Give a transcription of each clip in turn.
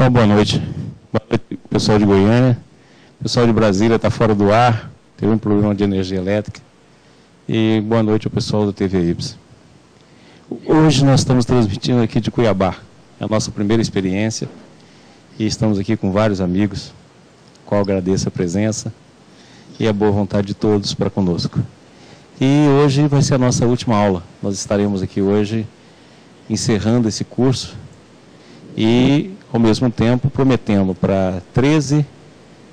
Pessoal, boa noite. Boa noite, pessoal de Goiânia. Pessoal de Brasília está fora do ar, teve um problema de energia elétrica. E boa noite ao pessoal do TV Ibs. Hoje nós estamos transmitindo aqui de Cuiabá, a nossa primeira experiência. E estamos aqui com vários amigos, qual agradeço a presença e a boa vontade de todos para conosco. E hoje vai ser a nossa última aula. Nós estaremos aqui hoje encerrando esse curso e, ao mesmo tempo, prometendo para 13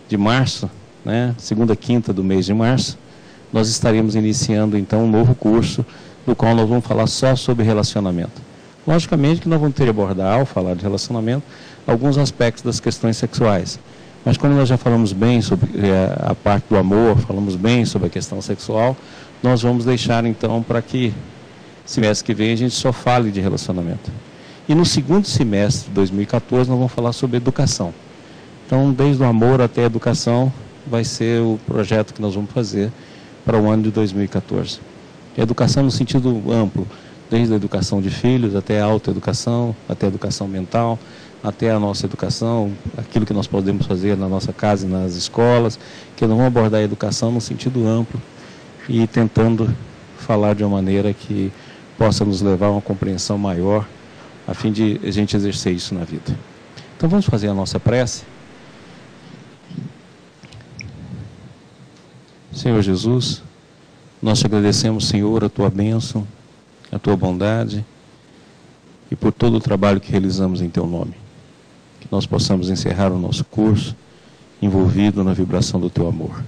de março, né, segunda quinta do mês de março, nós estaremos iniciando, então, um novo curso, no qual nós vamos falar só sobre relacionamento. Logicamente que nós vamos ter que abordar, ao falar de relacionamento, alguns aspectos das questões sexuais. Mas como nós já falamos bem sobre a parte do amor, falamos bem sobre a questão sexual, nós vamos deixar, então, para que, semestre que vem, a gente só fale de relacionamento. E no segundo semestre de 2014, nós vamos falar sobre educação. Então, desde o amor até a educação, vai ser o projeto que nós vamos fazer para o ano de 2014. Educação no sentido amplo, desde a educação de filhos, até a autoeducação, até a educação mental, até a nossa educação, aquilo que nós podemos fazer na nossa casa e nas escolas, que nós vamos abordar a educação no sentido amplo e tentando falar de uma maneira que possa nos levar a uma compreensão maior, a fim de a gente exercer isso na vida. Então vamos fazer a nossa prece. Senhor Jesus, nós te agradecemos, Senhor, a tua bênção, a tua bondade e por todo o trabalho que realizamos em teu nome. Que nós possamos encerrar o nosso curso envolvido na vibração do teu amor.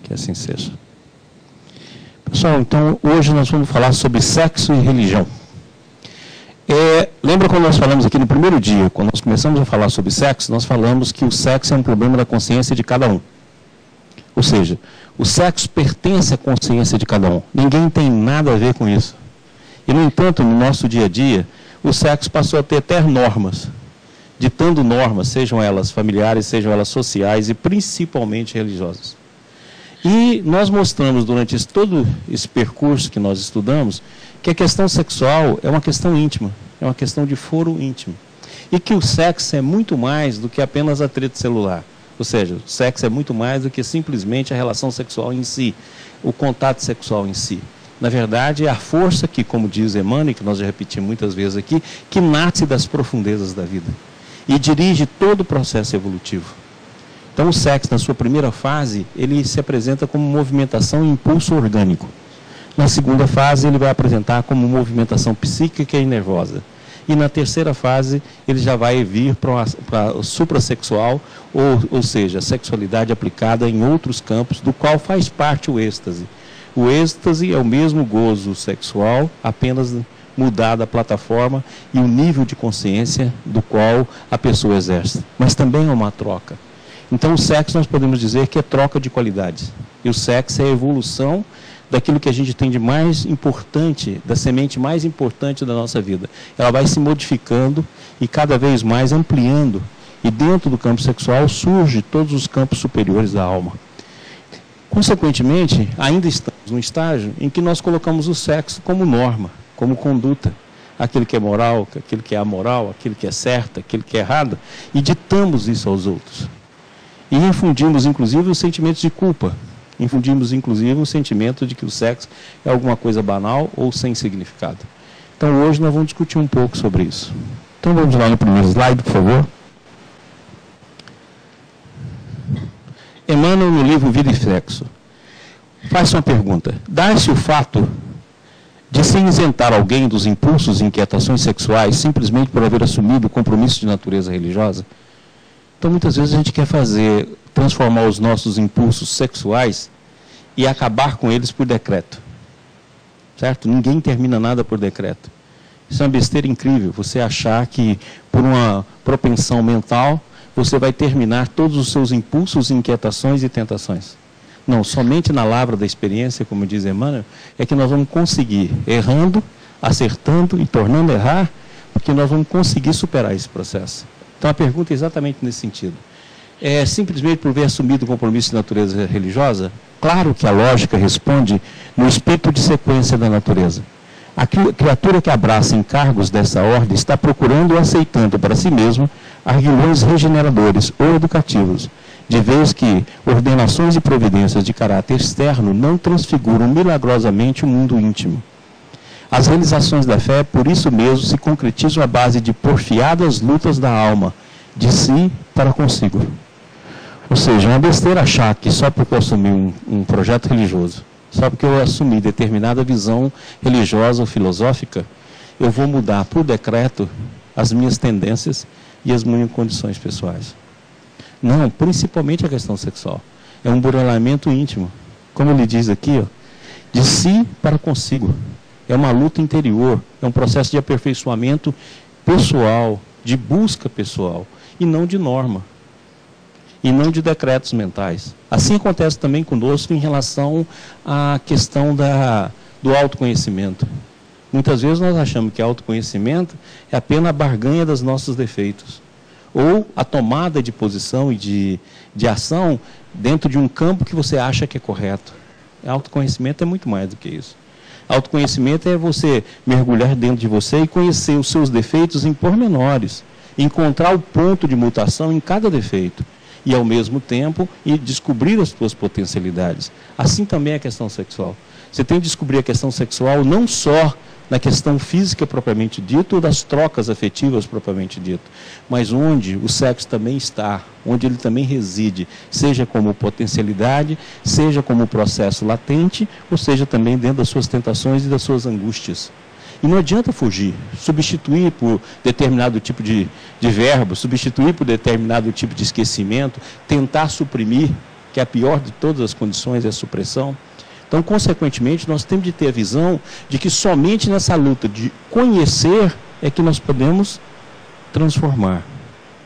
Que assim seja. Pessoal, então hoje nós vamos falar sobre sexo e religião. Lembra quando nós falamos aqui no primeiro dia, quando nós começamos a falar sobre sexo, nós falamos que o sexo é um problema da consciência de cada um. Ou seja, o sexo pertence à consciência de cada um. Ninguém tem nada a ver com isso. E, no entanto, no nosso dia a dia, o sexo passou a ter até normas, ditando normas, sejam elas familiares, sejam elas sociais e principalmente religiosas. E nós mostramos durante todo esse percurso que nós estudamos que a questão sexual é uma questão íntima, é uma questão de foro íntimo. E que o sexo é muito mais do que apenas atrito celular. Ou seja, o sexo é muito mais do que simplesmente a relação sexual em si, o contato sexual em si. Na verdade, é a força que, como diz Emmanuel, que nós já repetimos muitas vezes aqui, que nasce das profundezas da vida e dirige todo o processo evolutivo. Então, o sexo, na sua primeira fase, ele se apresenta como movimentação e impulso orgânico. Na segunda fase, ele vai apresentar como movimentação psíquica e nervosa. E na terceira fase, ele já vai vir para o suprassexual, ou seja, a sexualidade aplicada em outros campos, do qual faz parte o êxtase. O êxtase é o mesmo gozo sexual, apenas mudada a plataforma e o nível de consciência do qual a pessoa exerce. Mas também é uma troca. Então, o sexo nós podemos dizer que é troca de qualidades. E o sexo é a evolução daquilo que a gente tem de mais importante, da semente mais importante da nossa vida. Ela vai se modificando e cada vez mais ampliando. E dentro do campo sexual surge todos os campos superiores da alma. Consequentemente, ainda estamos num estágio em que nós colocamos o sexo como norma, como conduta. Aquilo que é moral, aquilo que é amoral, aquilo que é certo, aquilo que é errado, e ditamos isso aos outros. E infundimos, inclusive, os sentimentos de culpa. Infundimos, inclusive, o sentimento de que o sexo é alguma coisa banal ou sem significado. Então, hoje nós vamos discutir um pouco sobre isso. Então, vamos lá no primeiro slide, por favor. Emmanuel, no livro Vida e Sexo, faz uma pergunta. Dá-se o fato de se isentar alguém dos impulsos e inquietações sexuais simplesmente por haver assumido o compromisso de natureza religiosa? Então, muitas vezes a gente quer transformar os nossos impulsos sexuais e acabar com eles por decreto. Certo? Ninguém termina nada por decreto. Isso é uma besteira incrível, você achar que por uma propensão mental, você vai terminar todos os seus impulsos, inquietações e tentações. Não, somente na lavra da experiência, como diz Emmanuel, é que nós vamos conseguir, errando, acertando e tornando a errar, porque nós vamos conseguir superar esse processo. Então, a pergunta é exatamente nesse sentido. É simplesmente por haver assumido o compromisso de natureza religiosa? Claro que a lógica responde no espírito de sequência da natureza. A criatura que abraça encargos dessa ordem está procurando ou aceitando para si mesma arguilhões regeneradores ou educativos, de vez que ordenações e providências de caráter externo não transfiguram milagrosamente o mundo íntimo. As realizações da fé, por isso mesmo, se concretizam à base de porfiadas lutas da alma, de si para consigo. Ou seja, é uma besteira achar que só porque eu assumi um projeto religioso, só porque eu assumi determinada visão religiosa ou filosófica, eu vou mudar por decreto as minhas tendências e as minhas condições pessoais. Não, principalmente a questão sexual. É um burilamento íntimo. Como ele diz aqui, ó, de si para consigo. É uma luta interior, é um processo de aperfeiçoamento pessoal, de busca pessoal, e não de norma, e não de decretos mentais. Assim acontece também conosco em relação à questão do autoconhecimento. Muitas vezes nós achamos que autoconhecimento é apenas a barganha dos nossos defeitos, ou a tomada de posição e de ação dentro de um campo que você acha que é correto. Autoconhecimento é muito mais do que isso. Autoconhecimento é você mergulhar dentro de você e conhecer os seus defeitos em pormenores, encontrar o ponto de mutação em cada defeito e, ao mesmo tempo, descobrir as suas potencialidades. Assim também é a questão sexual. Você tem que descobrir a questão sexual não só na questão física propriamente dita ou das trocas afetivas propriamente dito, mas onde o sexo também está, onde ele também reside, seja como potencialidade, seja como processo latente, ou seja também dentro das suas tentações e das suas angústias. E não adianta fugir, substituir por determinado tipo de verbo, substituir por determinado tipo de esquecimento, tentar suprimir, que é a pior de todas as condições, é a supressão. Então, consequentemente, nós temos de ter a visão de que somente nessa luta de conhecer é que nós podemos transformar.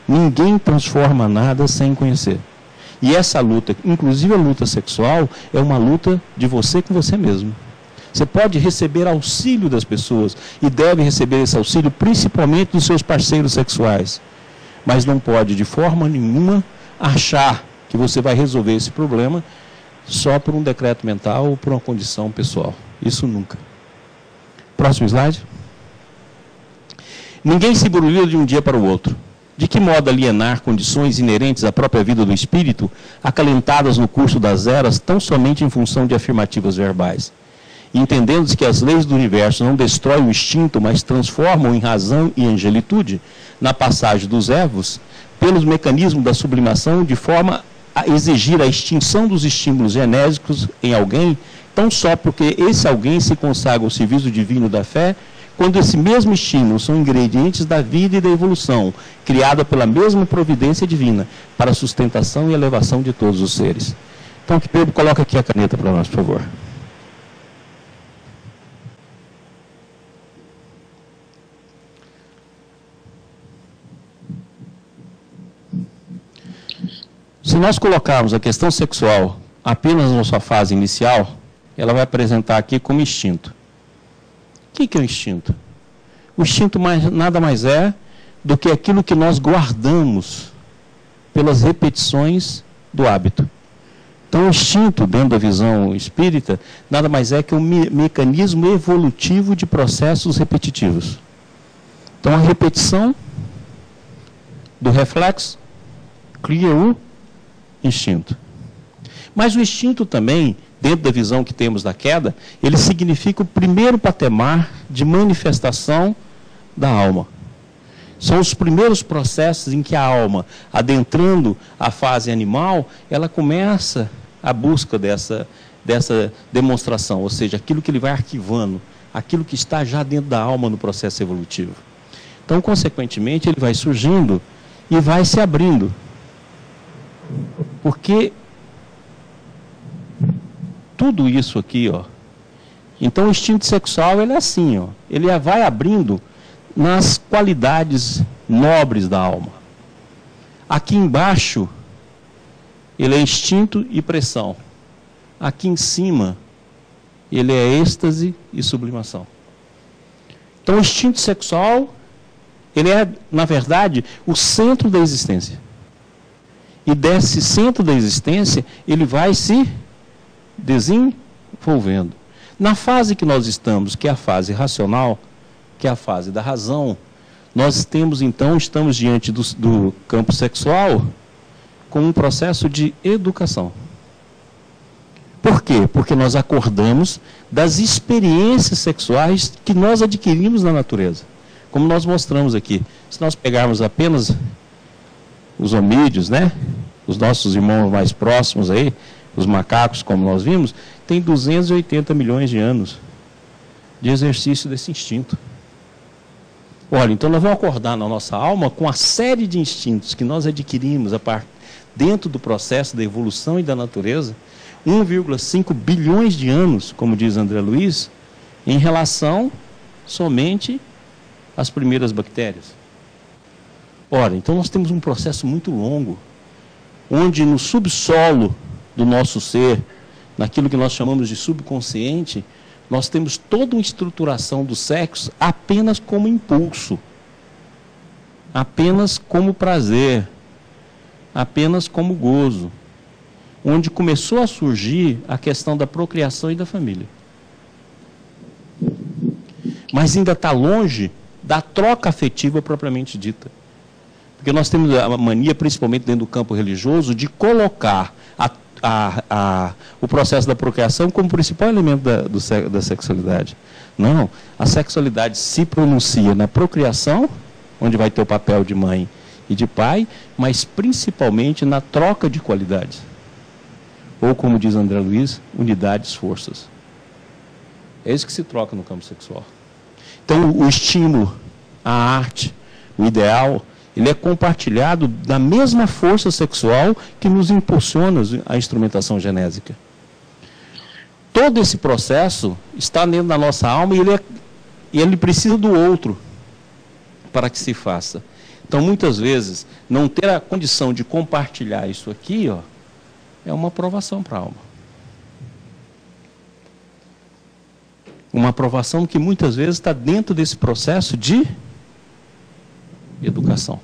Ninguém transforma nada sem conhecer. E essa luta, inclusive a luta sexual, é uma luta de você com você mesmo. Você pode receber auxílio das pessoas e deve receber esse auxílio principalmente dos seus parceiros sexuais. Mas não pode, de forma nenhuma, achar que você vai resolver esse problema só por um decreto mental ou por uma condição pessoal. Isso nunca. Próximo slide. Ninguém se brulha de um dia para o outro. De que modo alienar condições inerentes à própria vida do espírito, acalentadas no curso das eras, tão somente em função de afirmativas verbais? Entendendo-se que as leis do universo não destroem o instinto, mas transformam em razão e angelitude, na passagem dos evos, pelos mecanismos da sublimação, de forma a exigir a extinção dos estímulos genésicos em alguém, tão só porque esse alguém se consagra ao serviço divino da fé, quando esse mesmo estímulo são ingredientes da vida e da evolução, criada pela mesma providência divina, para a sustentação e elevação de todos os seres. Então, que Pedro coloca aqui a caneta para nós, por favor. Se nós colocarmos a questão sexual apenas na sua fase inicial, ela vai apresentar aqui como instinto. O que é o instinto? O instinto nada mais é do que aquilo que nós guardamos pelas repetições do hábito. Então, o instinto, dentro da visão espírita, nada mais é que um mecanismo evolutivo de processos repetitivos. Então, a repetição do reflexo cria o instinto. Mas o instinto também, dentro da visão que temos da queda, ele significa o primeiro patamar de manifestação da alma. São os primeiros processos em que a alma, adentrando a fase animal, ela começa a busca dessa demonstração, ou seja, aquilo que ele vai arquivando, aquilo que está já dentro da alma no processo evolutivo. Então, consequentemente, ele vai surgindo e vai se abrindo. Porque tudo isso aqui, ó. Então o instinto sexual, ele é assim, ó. Ele vai abrindo nas qualidades nobres da alma. Aqui embaixo, ele é instinto e pressão. Aqui em cima, ele é êxtase e sublimação. Então o instinto sexual, ele é, na verdade, o centro da existência. E desse centro da existência, ele vai se desenvolvendo. Na fase que nós estamos, que é a fase racional, que é a fase da razão, Nós temos, então, estamos diante do campo sexual com um processo de educação. Por quê? Porque nós acordamos das experiências sexuais que nós adquirimos na natureza. Como nós mostramos aqui. Se nós pegarmos apenas os homídeos, né? Os nossos irmãos mais próximos aí, os macacos, como nós vimos, tem 280 milhões de anos de exercício desse instinto. Olha, então nós vamos acordar na nossa alma com a série de instintos que nós adquirimos dentro do processo da evolução e da natureza, 1,5 bilhões de anos, como diz André Luiz, em relação somente às primeiras bactérias. Ora, então nós temos um processo muito longo, onde no subsolo do nosso ser, naquilo que nós chamamos de subconsciente, nós temos toda uma estruturação do sexo apenas como impulso, apenas como prazer, apenas como gozo, onde começou a surgir a questão da procriação e da família. Mas ainda está longe da troca afetiva propriamente dita. Porque nós temos a mania, principalmente dentro do campo religioso, de colocar o processo da procriação como principal elemento da sexualidade. Não, a sexualidade se pronuncia na procriação, onde vai ter o papel de mãe e de pai, mas principalmente na troca de qualidades. Ou, como diz André Luiz, unidades, forças. É isso que se troca no campo sexual. Então, o estímulo, a arte, o ideal, ele é compartilhado da mesma força sexual que nos impulsiona a instrumentação genésica. Todo esse processo está dentro da nossa alma e ele precisa do outro para que se faça. Então, muitas vezes, não ter a condição de compartilhar isso aqui, ó, é uma aprovação para a alma. Uma aprovação que muitas vezes está dentro desse processo de educação.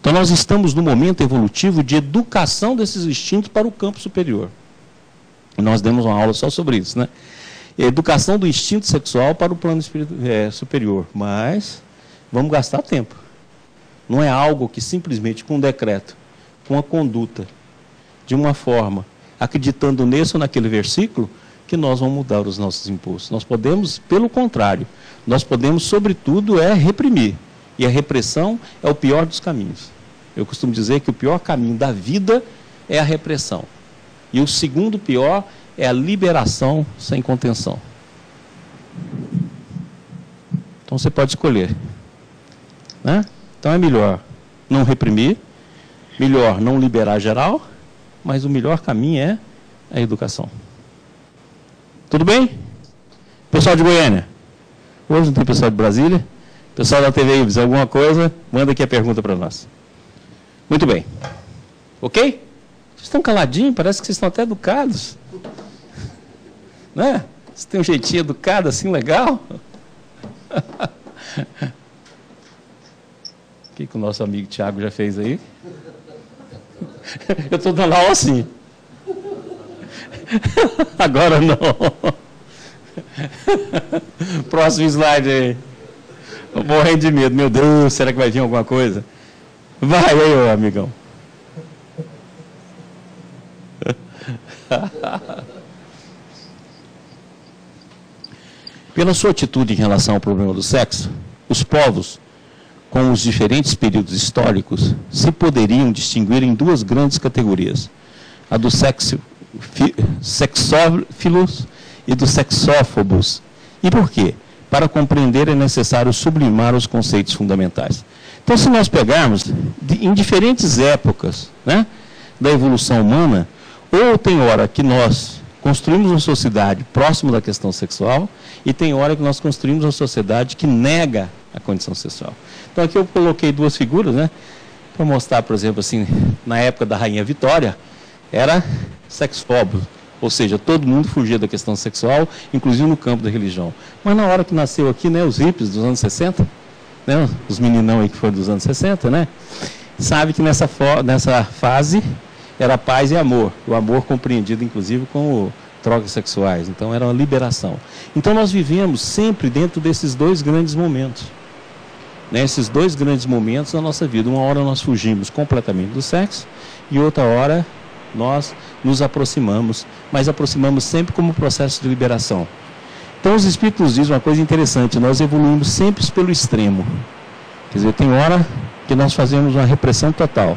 Então nós estamos no momento evolutivo de educação desses instintos para o campo superior. Nós demos uma aula só sobre isso, né? Educação do instinto sexual para o plano superior. Mas vamos gastar tempo. Não é algo que simplesmente com um decreto, com a conduta, de uma forma, acreditando nesse ou naquele versículo, que nós vamos mudar os nossos impulsos. Nós podemos, pelo contrário, nós podemos, sobretudo, reprimir. E a repressão é o pior dos caminhos. Eu costumo dizer que o pior caminho da vida é a repressão. E o segundo pior é a liberação sem contenção. Então você pode escolher. Né? Então é melhor não reprimir, melhor não liberar geral, mas o melhor caminho é a educação. Tudo bem? Pessoal de Goiânia? Hoje não tem pessoal de Brasília? Pessoal da TV Ibis, alguma coisa? Manda aqui a pergunta para nós. Muito bem. Ok? Vocês estão caladinhos? Parece que vocês estão até educados. Né? Você tem um jeitinho educado assim, legal? O que o nosso amigo Tiago já fez aí? Eu estou dando aula assim. Agora não. Próximo slide aí. Estou morrendo de medo. Meu Deus, será que vai vir alguma coisa? Vai aí, ô amigão. Pela sua atitude em relação ao problema do sexo, os povos, com os diferentes períodos históricos, se poderiam distinguir em duas grandes categorias: a dos sexófilos e dos sexófobos. E por quê? Para compreender é necessário sublimar os conceitos fundamentais. Então, se nós pegarmos, em diferentes épocas, né, da evolução humana, ou tem hora que nós construímos uma sociedade próxima da questão sexual, e tem hora que nós construímos uma sociedade que nega a condição sexual. Então, aqui eu coloquei duas figuras, né, para mostrar, por exemplo, assim, na época da Rainha Vitória, era sexófobo, ou seja, todo mundo fugia da questão sexual, inclusive no campo da religião. Mas na hora que nasceu aqui, né, os hippies dos anos 60, né, os meninão aí que foram dos anos 60, né, sabe que nessa fase era paz e amor, o amor compreendido inclusive como trocas sexuais, então era uma liberação. Então nós vivemos sempre dentro desses dois grandes momentos. nesses dois grandes momentos da nossa vida. Uma hora nós fugimos completamente do sexo e outra hora nós nos aproximamos, mas aproximamos sempre como processo de liberação. Então os Espíritos nos dizem uma coisa interessante, nós evoluímos sempre pelo extremo. Quer dizer, tem hora que nós fazemos uma repressão total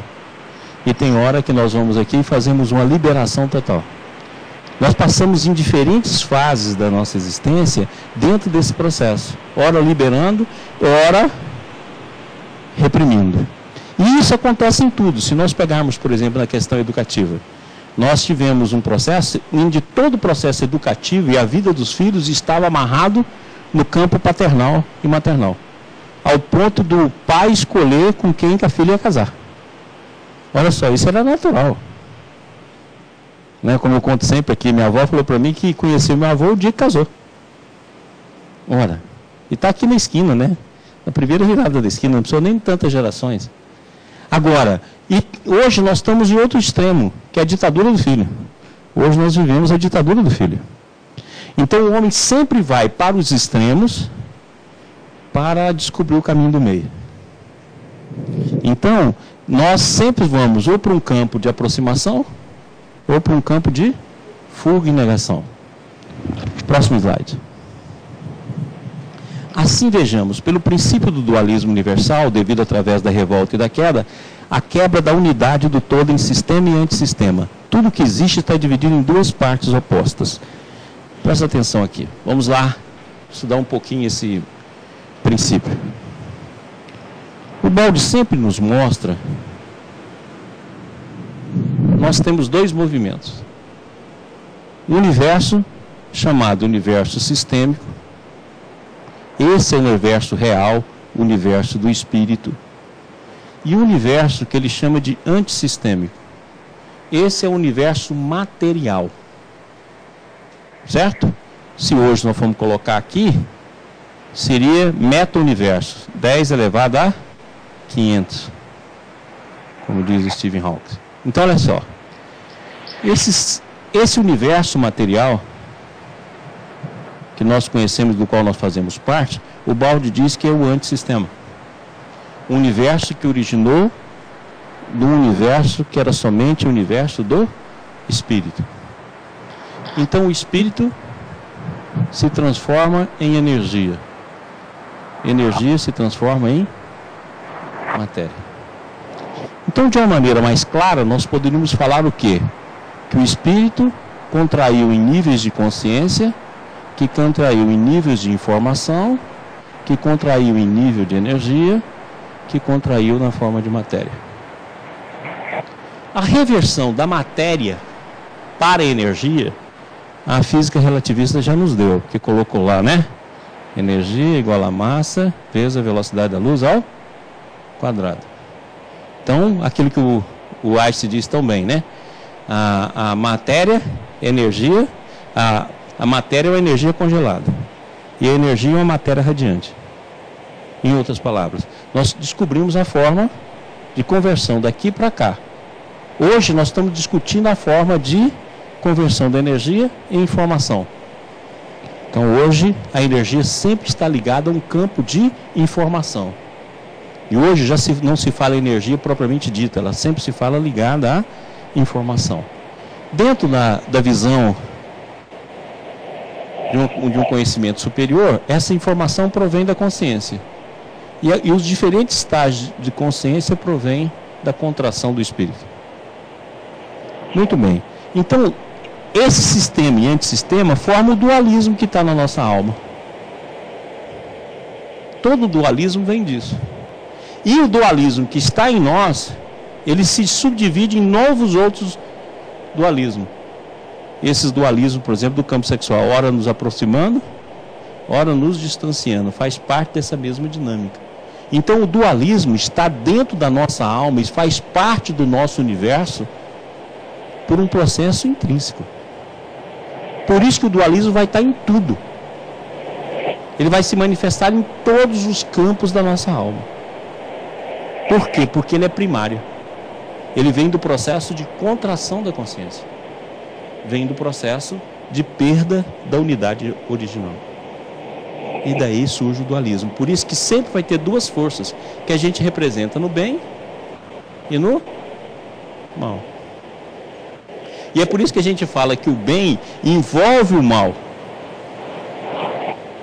e tem hora que nós vamos aqui e fazemos uma liberação total. Nós passamos em diferentes fases da nossa existência dentro desse processo, ora liberando, ora reprimindo. E isso acontece em tudo. Se nós pegarmos, por exemplo, na questão educativa, nós tivemos um processo onde todo o processo educativo e a vida dos filhos estava amarrado no campo paternal e maternal, ao ponto do pai escolher com quem que a filha ia casar. Olha só, isso era natural. Né? Como eu conto sempre aqui, minha avó falou para mim que conheceu meu avô o dia que casou. Ora, e está aqui na esquina, né? Na primeira virada da esquina, não precisou nem de tantas gerações. Agora, e hoje nós estamos em outro extremo, que é a ditadura do filho. Hoje nós vivemos a ditadura do filho. Então o homem sempre vai para os extremos para descobrir o caminho do meio. Então, nós sempre vamos ou para um campo de aproximação ou para um campo de fuga e negação. Próximo slide. Assim vejamos, pelo princípio do dualismo universal, devido através da revolta e da queda, a quebra da unidade do todo em sistema e antissistema. Tudo que existe está dividido em duas partes opostas. Presta atenção aqui. Vamos lá estudar um pouquinho esse princípio. O balde sempre nos mostra, nós temos dois movimentos. Um universo chamado universo sistêmico. Esse é o universo real, o universo do espírito. E o universo que ele chama de antissistêmico. Esse é o universo material. Certo? Se hoje nós formos colocar aqui, seria meta-universo. 10 elevado a 500. Como diz Stephen Hawking. Então, olha só. Esse universo material que nós conhecemos, do qual nós fazemos parte, o balde diz que é o antissistema. Um universo que originou do universo que era somente o universo do espírito. Então o espírito se transforma em energia. Energia se transforma em matéria. Então, de uma maneira mais clara, nós poderíamos falar o quê? Que o espírito contraiu em níveis de consciência, que contraiu em níveis de informação, que contraiu em nível de energia, que contraiu na forma de matéria. A reversão da matéria para a energia, a física relativista já nos deu, que colocou lá, né? Energia igual a massa vezes a velocidade da luz ao quadrado. Então, aquilo que o Einstein diz tão bem, né? A matéria, energia, a matéria é uma energia congelada. E a energia é uma matéria radiante. Em outras palavras, nós descobrimos a forma de conversão daqui para cá. Hoje nós estamos discutindo a forma de conversão da energia em informação. Então hoje a energia sempre está ligada a um campo de informação. E hoje já não se fala energia propriamente dita, ela sempre se fala ligada à informação. Dentro da visão de um conhecimento superior, essa informação provém da consciência. E os diferentes estágios de consciência provêm da contração do espírito. Muito bem. Então, esse sistema e antissistema forma o dualismo que está na nossa alma. Todo dualismo vem disso. E o dualismo que está em nós, ele se subdivide em novos outros dualismos. Esses dualismos, por exemplo, do campo sexual, ora nos aproximando, ora nos distanciando, faz parte dessa mesma dinâmica. Então o dualismo está dentro da nossa alma e faz parte do nosso universo por um processo intrínseco. Por isso que o dualismo vai estar em tudo. Ele vai se manifestar em todos os campos da nossa alma. Por quê? Porque ele é primário. Ele vem do processo de contração da consciência. Vem do processo de perda da unidade original. E daí surge o dualismo. Por isso que sempre vai ter duas forças que a gente representa no bem e no mal. E é por isso que a gente fala que o bem envolve o mal.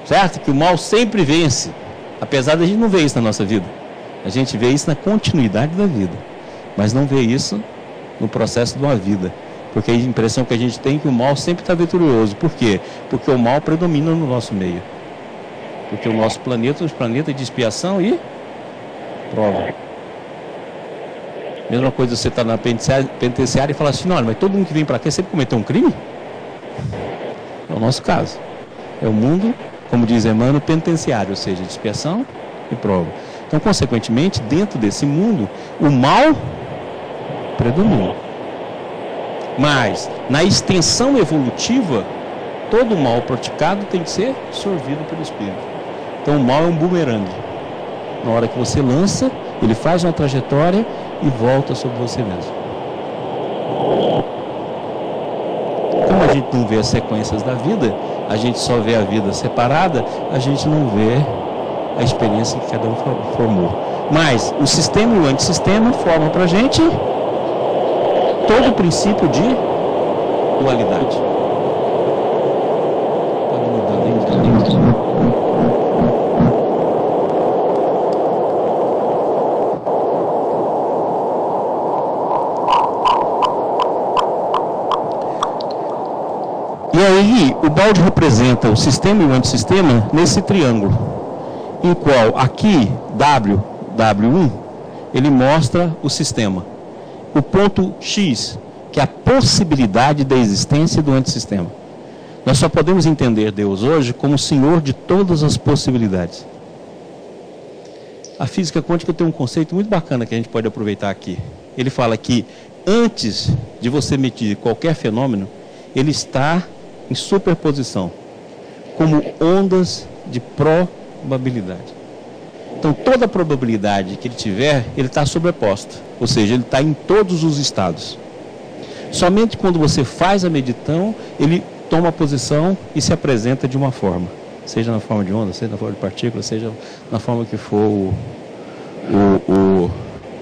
Certo? Que o mal sempre vence. Apesar de a gente não ver isso na nossa vida. A gente vê isso na continuidade da vida. Mas não vê isso no processo de uma vida. Porque a impressão que a gente tem é que o mal sempre está vitorioso. Por quê? Porque o mal predomina no nosso meio. Porque o nosso planeta é um planeta de expiação e prova. Mesma coisa, você está na penitenciária e fala assim, olha, mas todo mundo que vem para cá sempre cometeu um crime? É o nosso caso. É o mundo, como diz Emmanuel, penitenciário, ou seja, de expiação e prova. Então, consequentemente, dentro desse mundo, o mal predomina. Mas, na extensão evolutiva, todo o mal praticado tem que ser sorvido pelo Espírito. Então, o mal é um bumerangue. Na hora que você lança, ele faz uma trajetória e volta sobre você mesmo. Como a gente não vê as sequências da vida, a gente só vê a vida separada, a gente não vê a experiência que cada um formou. Mas o sistema e o antissistema formam para a gente todo o princípio de dualidade. Pode mudar dentro. E aí, o balde representa o sistema e o antissistema nesse triângulo, em qual aqui, W1, ele mostra o sistema. O ponto X, que é a possibilidade da existência do antissistema. Nós só podemos entender Deus hoje como Senhor de todas as possibilidades. A física quântica tem um conceito muito bacana que a gente pode aproveitar aqui. Ele fala que antes de você medir qualquer fenômeno, ele está em superposição, como ondas de probabilidade. Então, toda a probabilidade que ele tiver, ele está sobreposta. Ou seja, ele está em todos os estados. Somente quando você faz a medição, ele toma a posição e se apresenta de uma forma. Seja na forma de onda, seja na forma de partícula, seja na forma que for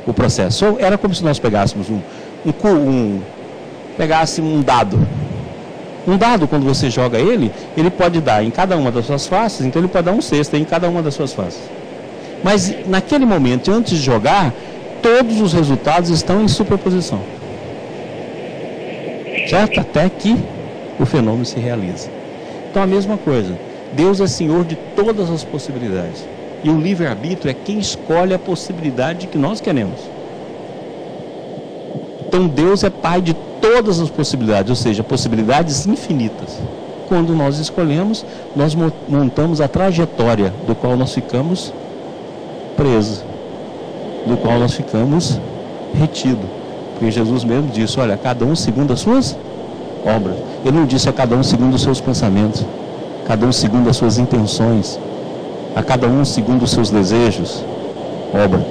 o processo. Ou era como se nós pegássemos pegássemos um dado. Um dado, quando você joga ele pode dar em cada uma das suas faces, então ele pode dar um sexto em cada uma das suas faces. Mas naquele momento, antes de jogar, todos os resultados estão em superposição. Certo? Até que o fenômeno se realiza. Então a mesma coisa. Deus é Senhor de todas as possibilidades. E o livre-arbítrio é quem escolhe a possibilidade que nós queremos. Então Deus é Pai de todas as possibilidades, ou seja, possibilidades infinitas. Quando nós escolhemos, nós montamos a trajetória do qual nós ficamos presos, do qual nós ficamos retidos. Porque Jesus mesmo disse, olha, cada um segundo as suas obras. Ele não disse a cada um segundo os seus pensamentos, cada um segundo as suas intenções, a cada um segundo os seus desejos. Obra.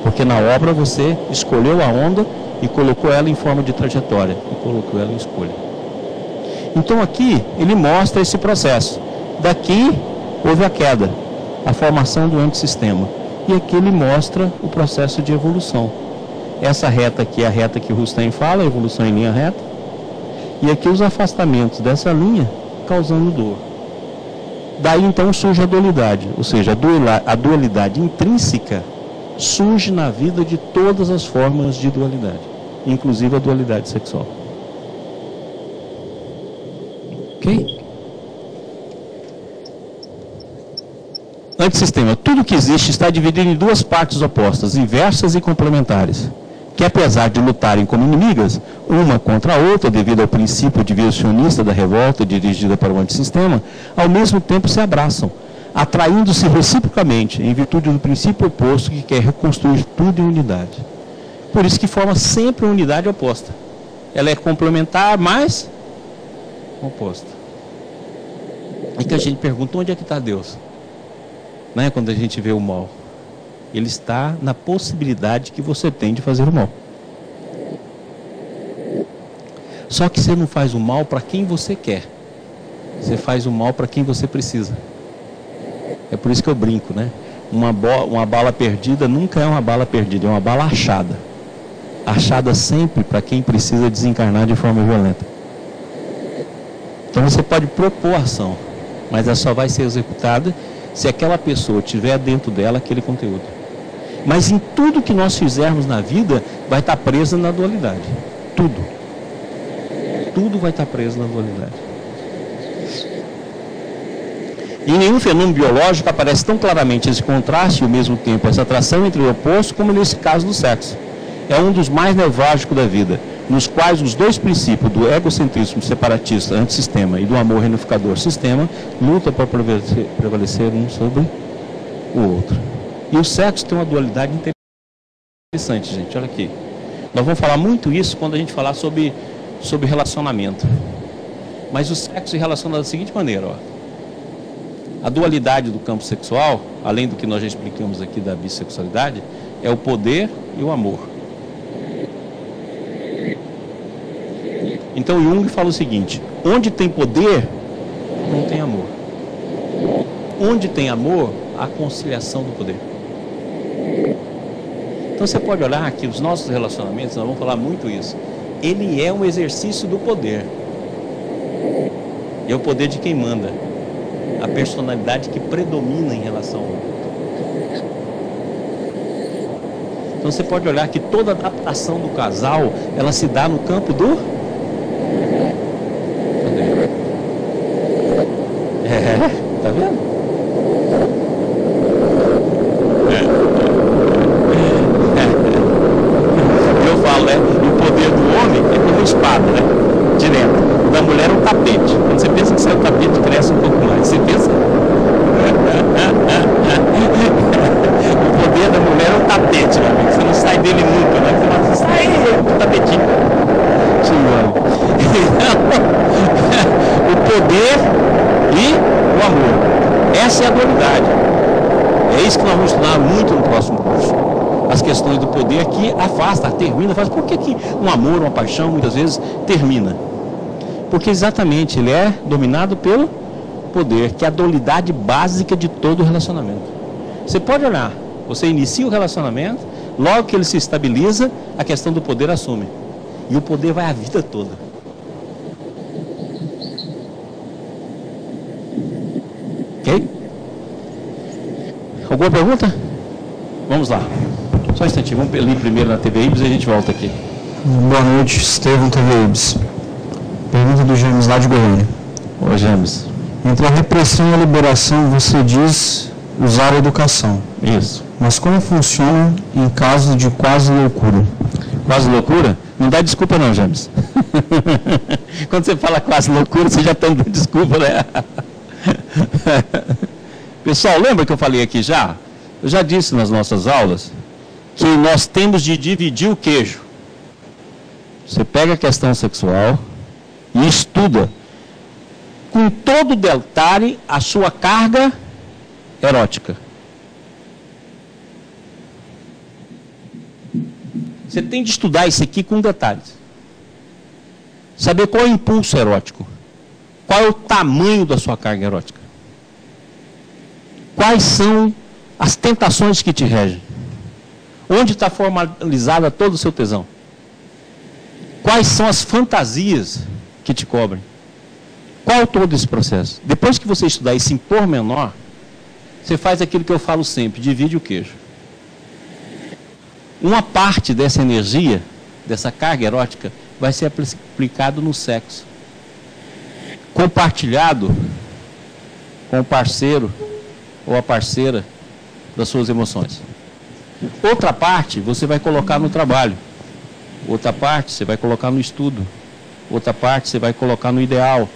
Porque na obra você escolheu a onda e colocou ela em forma de trajetória, e colocou ela em escolha. Então aqui ele mostra esse processo. Daqui houve a queda, a formação do antissistema. E aqui ele mostra o processo de evolução. Essa reta aqui é a reta que Rustem fala, a evolução em linha reta. E aqui os afastamentos dessa linha causando dor. Daí então surge a dualidade, ou seja, a dualidade intrínseca surge na vida de todas as formas de dualidade, inclusive a dualidade sexual. Ok? Antissistema. Tudo que existe está dividido em duas partes opostas, inversas e complementares, que apesar de lutarem como inimigas, uma contra a outra, devido ao princípio divisionista da revolta dirigida para o antissistema, ao mesmo tempo se abraçam, atraindo-se reciprocamente, em virtude do princípio oposto que quer reconstruir tudo em unidade. Por isso que forma sempre uma unidade oposta. Ela é complementar, mas oposta. E que a gente pergunta, onde é que está Deus? Não é quando a gente vê o mal. Ele está na possibilidade que você tem de fazer o mal. Só que você não faz o mal para quem você quer. Você faz o mal para quem você precisa. É por isso que eu brinco, né? Uma bala perdida nunca é uma bala perdida, é uma bala achada. Achada sempre para quem precisa desencarnar de forma violenta. Então você pode propor ação, mas ela só vai ser executada se aquela pessoa tiver dentro dela aquele conteúdo. Mas em tudo que nós fizermos na vida, vai estar presa na dualidade. Tudo. Tudo vai estar preso na dualidade. Em nenhum fenômeno biológico aparece tão claramente esse contraste e ao mesmo tempo essa atração entre o oposto como nesse caso do sexo. É um dos mais nevrálgicos da vida, nos quais os dois princípios do egocentrismo separatista antissistema e do amor reunificador sistema lutam para prevalecer um sobre o outro. E o sexo tem uma dualidade interessante, gente. Olha aqui. Nós vamos falar muito isso quando a gente falar sobre relacionamento. Mas o sexo se relaciona da seguinte maneira, ó. A dualidade do campo sexual, além do que nós já explicamos aqui da bissexualidade, é o poder e o amor. Então Jung fala o seguinte: onde tem poder, não tem amor. Onde tem amor, há conciliação do poder. Então você pode olhar que os nossos relacionamentos, nós vamos falar muito isso, ele é um exercício do poder. E é o poder de quem manda. A personalidade que predomina em relação ao outro. Então você pode olhar que toda adaptação do casal, ela se dá no campo do poder. Tá vendo? Eu falo, né? O poder do homem é como uma espada, né? Direto. O da mulher é um tapete. Quando você pensa que você é um tapete, cresce um pouco mais. Você pensa? O poder da mulher é um tapete, né? Você não sai dele nunca, né? Você não sai do tapetinho. O poder e o amor. Essa é a dualidade. É isso que nós vamos estudar muito no próximo curso. As questões do poder que afasta, termina, faz. Por que um amor, uma paixão, muitas vezes, termina? Porque exatamente ele é dominado pelo poder, que é a dualidade básica de todo relacionamento. Você pode olhar, você inicia o relacionamento, logo que ele se estabiliza, a questão do poder assume. E o poder vai a vida toda. Ok? Alguma pergunta? Vamos lá. Só um instantinho, vamos ler primeiro na TV Ibis e a gente volta aqui. Boa noite, Estevão, TV Ibis. Pergunta do James lá de Goiânia. Ô James. Entre a repressão e a liberação, você diz usar a educação. Isso. Mas como funciona em caso de quase loucura? Quase loucura? Não dá desculpa não, James. Quando você fala quase loucura, você já está dando desculpa, né? Pessoal, lembra que eu falei aqui já? Eu já disse nas nossas aulas que nós temos de dividir o queijo. Você pega a questão sexual e estuda com todo detalhe a sua carga erótica. Você tem de estudar isso aqui com detalhes. Saber qual é o impulso erótico. Qual é o tamanho da sua carga erótica. Quais são as tentações que te regem. Onde está formalizada todo o seu tesão. Quais são as fantasias que te cobrem. Qual todo esse processo? Depois que você estudar isso em pormenor, você faz aquilo que eu falo sempre, divide o queijo. Uma parte dessa energia, dessa carga erótica, vai ser aplicado no sexo. Compartilhado com o parceiro ou a parceira das suas emoções. Outra parte você vai colocar no trabalho. Outra parte você vai colocar no estudo. Outra parte você vai colocar no ideal.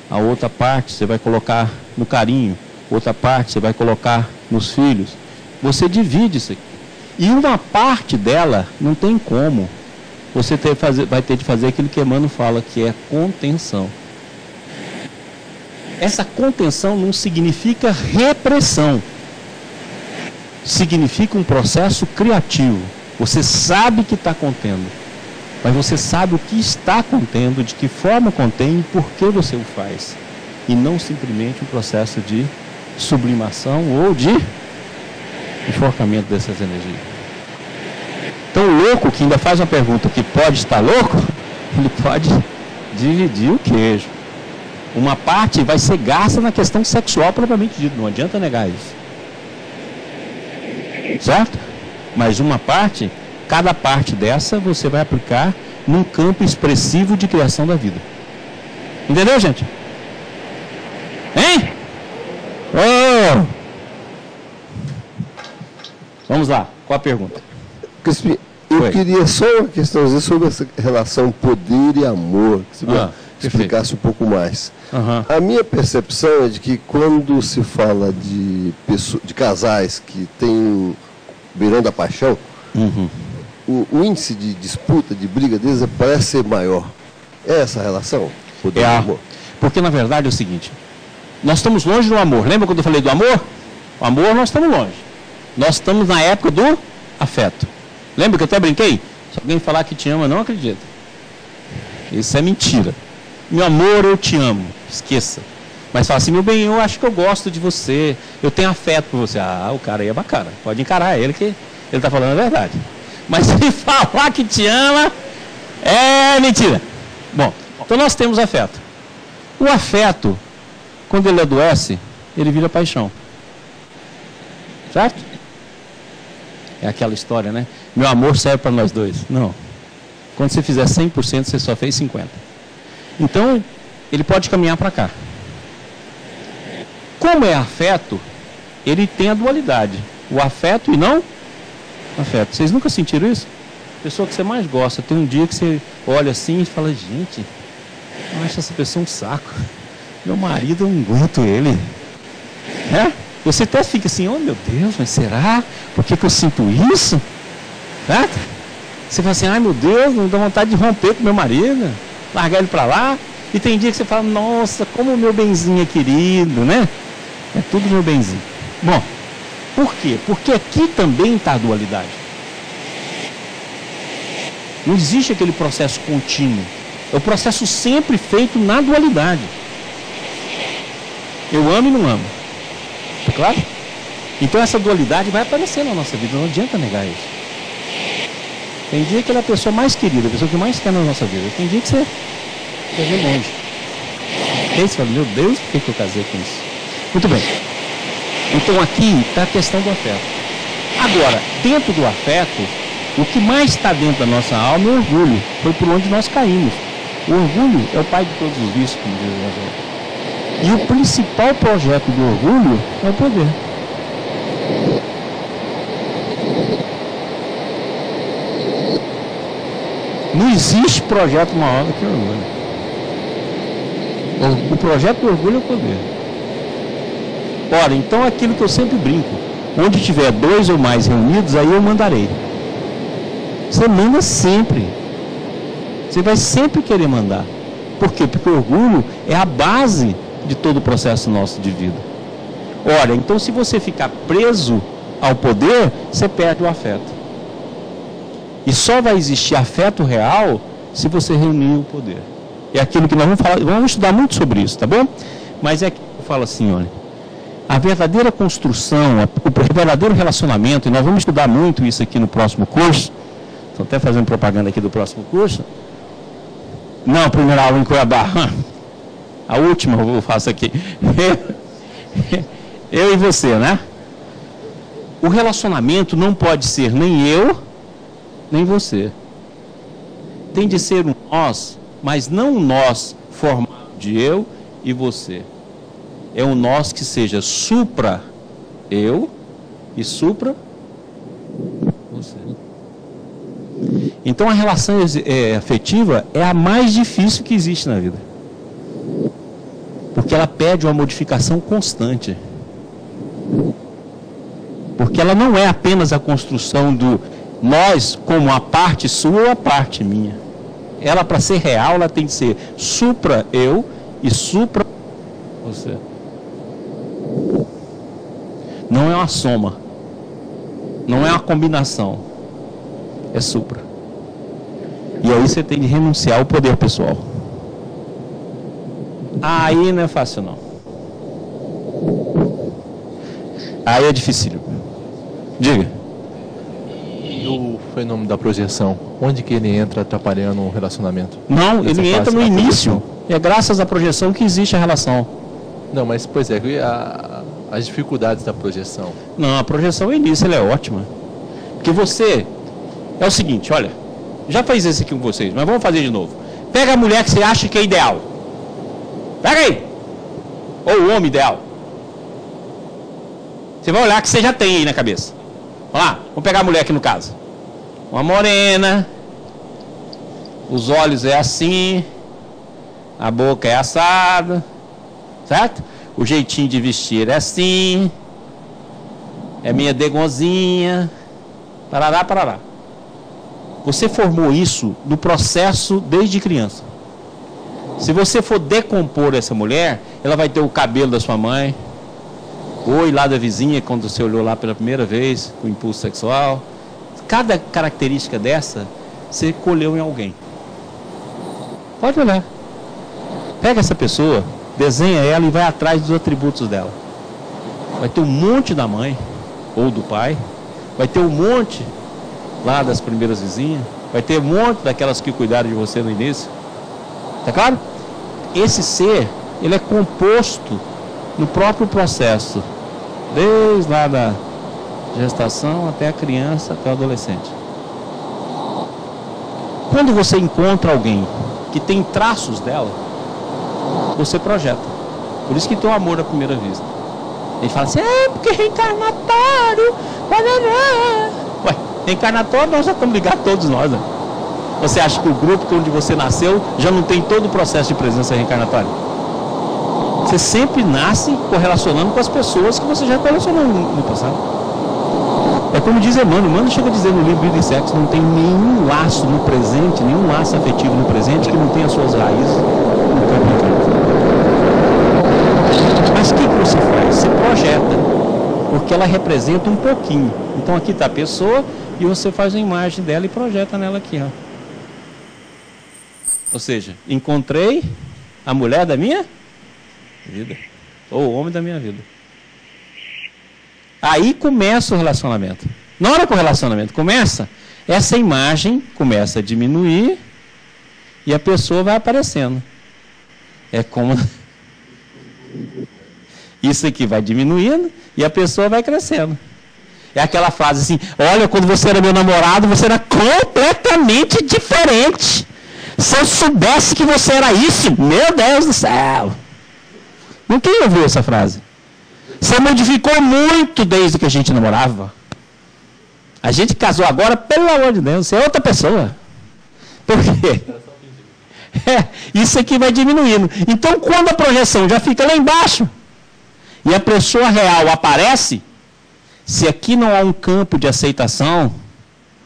A outra parte você vai colocar no carinho. Outra parte você vai colocar nos filhos. Você divide isso aqui. E uma parte dela não tem como. Você vai ter de fazer aquilo que Emmanuel fala, que é contenção. Essa contenção não significa repressão. Significa um processo criativo. Você sabe que está contendo. Mas você sabe o que está contendo, de que forma contém e por que você o faz. E não simplesmente um processo de sublimação ou de enforcamento dessas energias. Então o louco que ainda faz uma pergunta que pode estar louco, ele pode dividir o queijo. Uma parte vai ser gasta na questão sexual propriamente dita, não adianta negar isso. Certo? Mas uma parte, cada parte dessa você vai aplicar num campo expressivo de criação da vida. Entendeu, gente? Hein? Oh! Vamos lá, qual a pergunta? Crispim, eu queria só uma questãozinha sobre essa relação poder e amor, que você explicasse um pouco mais. A minha percepção é de que quando se fala de casais que têm beirando a paixão, o índice de disputa, de briga deles parece ser maior. É essa relação? Poder e amor? Porque na verdade é o seguinte, nós estamos longe do amor. Lembra quando eu falei do amor? O amor nós estamos longe. Nós estamos na época do afeto. Lembra que eu até brinquei? Se alguém falar que te ama, não acredita. Isso é mentira. Meu amor, eu te amo. Esqueça. Mas fala assim, meu bem, eu acho que eu gosto de você. Eu tenho afeto por você. Ah, o cara aí é bacana. Pode encarar ele que ele está falando a verdade. Mas se falar que te ama, é mentira. Bom, então nós temos afeto. O afeto, quando ele adoece, ele vira paixão. Certo? É aquela história, né? Meu amor serve para nós dois. Não. Quando você fizer 100%, você só fez 50%. Então, ele pode caminhar para cá. Como é afeto, ele tem a dualidade. O afeto e não afeto. Vocês nunca sentiram isso? A pessoa que você mais gosta, tem um dia que você olha assim e fala, gente, eu acho essa pessoa um saco. Meu marido, eu não aguento ele. É? Você até fica assim, oh meu Deus, mas será? Por que eu sinto isso? Certo? Você fala assim, ai meu Deus, não dá vontade de romper com meu marido, largar ele para lá. E tem dia que você fala, nossa, como o meu benzinho é querido, né? É tudo meu benzinho. Bom, por quê? Porque aqui também está a dualidade. Não existe aquele processo contínuo. É o processo sempre feito na dualidade. Eu amo e não amo. Tá claro? Então essa dualidade vai aparecer na nossa vida, não adianta negar isso. Tem dia que ele é a pessoa mais querida, a pessoa que mais quer na nossa vida. Tem dia que você vê longe. Aí você fala, meu Deus, por que eu casei com isso? Muito bem. Então aqui está a questão do afeto. Agora, dentro do afeto, o que mais está dentro da nossa alma é o orgulho. Foi por onde nós caímos. O orgulho é o pai de todos os vícios, como diz o Evangelho. E o principal projeto do orgulho é o poder. Não existe projeto maior do que o orgulho. O projeto do orgulho é o poder. Ora, então é aquilo que eu sempre brinco. Onde tiver 2 ou mais reunidos, aí eu mandarei. Você manda sempre. Você vai sempre querer mandar. Por quê? Porque o orgulho é a base de todo o processo nosso de vida. Ora, então se você ficar preso ao poder, você perde o afeto. E só vai existir afeto real se você reunir o poder. É aquilo que nós vamos falar, vamos estudar muito sobre isso, tá bom? Mas é que eu falo assim, olha, a verdadeira construção, o verdadeiro relacionamento, e nós vamos estudar muito isso aqui no próximo curso. Estou até fazendo propaganda aqui do próximo curso. Não, primeira aula em Cuiabá. A última eu faço aqui. Eu e você, né? O relacionamento não pode ser nem eu, nem você. Tem de ser um nós, mas não um nós formado de eu e você. É um nós que seja supra eu e supra você. Então a relação afetiva é a mais difícil que existe na vida. Porque ela pede uma modificação constante. Porque ela não é apenas a construção do nós como a parte sua ou a parte minha. Ela, para ser real, ela tem que ser supra eu e supra você. Não é uma soma. Não é uma combinação. É supra. E aí você tem que renunciar ao poder pessoal. Aí não é fácil não. Aí é difícil. Diga. E o fenômeno da projeção? Onde que ele entra atrapalhando o relacionamento? Não, ele entra no início. É graças à projeção que existe a relação. Não, mas, pois é, as dificuldades da projeção. Não, a projeção no início ela é ótima. Porque você... É o seguinte, olha, já fiz isso aqui com vocês, mas vamos fazer de novo. Pega a mulher que você acha que é ideal. Pega aí. Ou o homem ideal. Você vai olhar que você já tem aí na cabeça. Vamos lá, vamos pegar a mulher aqui no caso. Uma morena. Os olhos é assim. A boca é assada. Certo? O jeitinho de vestir é assim. É minha degonzinha. Parará, parará. Você formou isso no processo desde criança. Se você for decompor essa mulher, ela vai ter o cabelo da sua mãe, oi lá da vizinha, quando você olhou lá pela primeira vez, com impulso sexual. Cada característica dessa, você colheu em alguém. Pode olhar. Pega essa pessoa, desenha ela e vai atrás dos atributos dela. Vai ter um monte da mãe, ou do pai, vai ter um monte lá das primeiras vizinhas, vai ter um monte daquelas que cuidaram de você no início. Tá claro? Esse ser, ele é composto no próprio processo, desde lá da gestação até a criança, até o adolescente. Quando você encontra alguém que tem traços dela, você projeta. Por isso que tem o amor à primeira vista. Ele fala assim, porque reencarnatório. Ué, reencarnatório nós já estamos ligados todos nós, né? Você acha que o grupo onde você nasceu já não tem todo o processo de presença reencarnatória? Você sempre nasce correlacionando com as pessoas que você já correlacionou no passado. É como diz Emmanuel chega a dizer no livro Vida e Sexo, não tem nenhum laço no presente, nenhum laço afetivo no presente que não tenha suas raízes no campo encantado. Mas o que você faz? Você projeta, porque ela representa um pouquinho. Então aqui está a pessoa e você faz uma imagem dela e projeta nela aqui, ó. Ou seja, encontrei a mulher da minha vida, ou o homem da minha vida. Aí começa o relacionamento. Na hora que o relacionamento começa, essa imagem começa a diminuir e a pessoa vai aparecendo. É como... Isso aqui vai diminuindo e a pessoa vai crescendo. É aquela frase assim, olha, quando você era meu namorado, você era completamente diferente. Se eu soubesse que você era isso, meu Deus do céu. Não quem ouviu essa frase? Você modificou muito desde que a gente namorava. A gente casou agora, pelo amor de Deus, você é outra pessoa. Por quê? Isso aqui vai diminuindo. Então, quando a projeção já fica lá embaixo, e a pessoa real aparece, se aqui não há um campo de aceitação,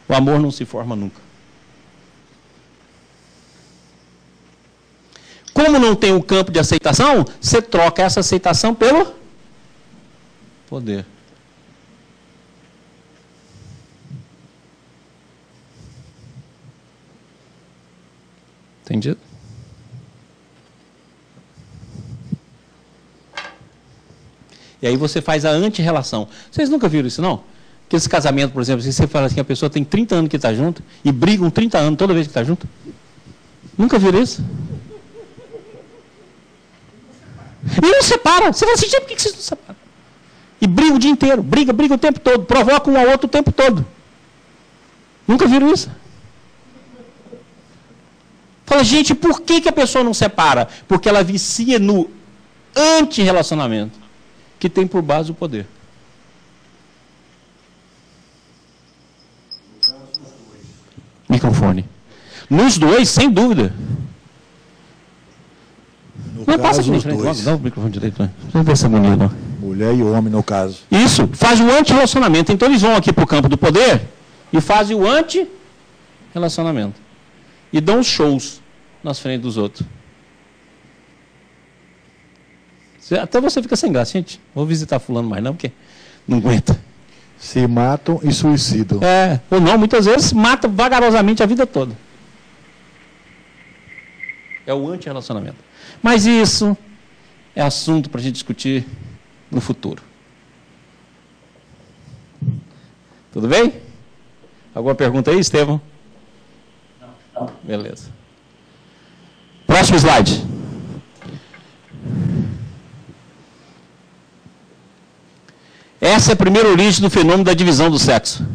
o amor não se forma nunca. Como não tem um campo de aceitação, você troca essa aceitação pelo poder. Entendido? E aí você faz a anti-relação. Vocês nunca viram isso, não? Que esse casamento, por exemplo, se você fala assim, a pessoa tem 30 anos que está junto e brigam 30 anos toda vez que está junto. Nunca viram isso? E não separa. Você fala assim, gente, por que vocês não separam? E briga o dia inteiro. Briga o tempo todo. Provoca um ao outro o tempo todo. Nunca viram isso? Fala, gente, por que a pessoa não separa? Porque ela vicia no anti-relacionamento, que tem por base o poder. Microfone. Nos dois, sem dúvida. Não passa de frente, dá o microfone direito. Né? Vamos ver se é bonito. Não. Mulher e homem, no caso. Isso, faz o anti-relacionamento. Então eles vão aqui para o campo do poder e fazem o anti-relacionamento. E dão os shows nas frentes dos outros. Até você fica sem graça, gente. Vou visitar fulano mais não, porque não aguenta. Se matam e suicidam. Ou não, muitas vezes mata vagarosamente a vida toda. É o anti-relacionamento. Mas isso é assunto para a gente discutir no futuro. Tudo bem? Alguma pergunta aí, Estevão? Não. Beleza. Próximo slide. Essa é a primeira origem do fenômeno da divisão do sexo,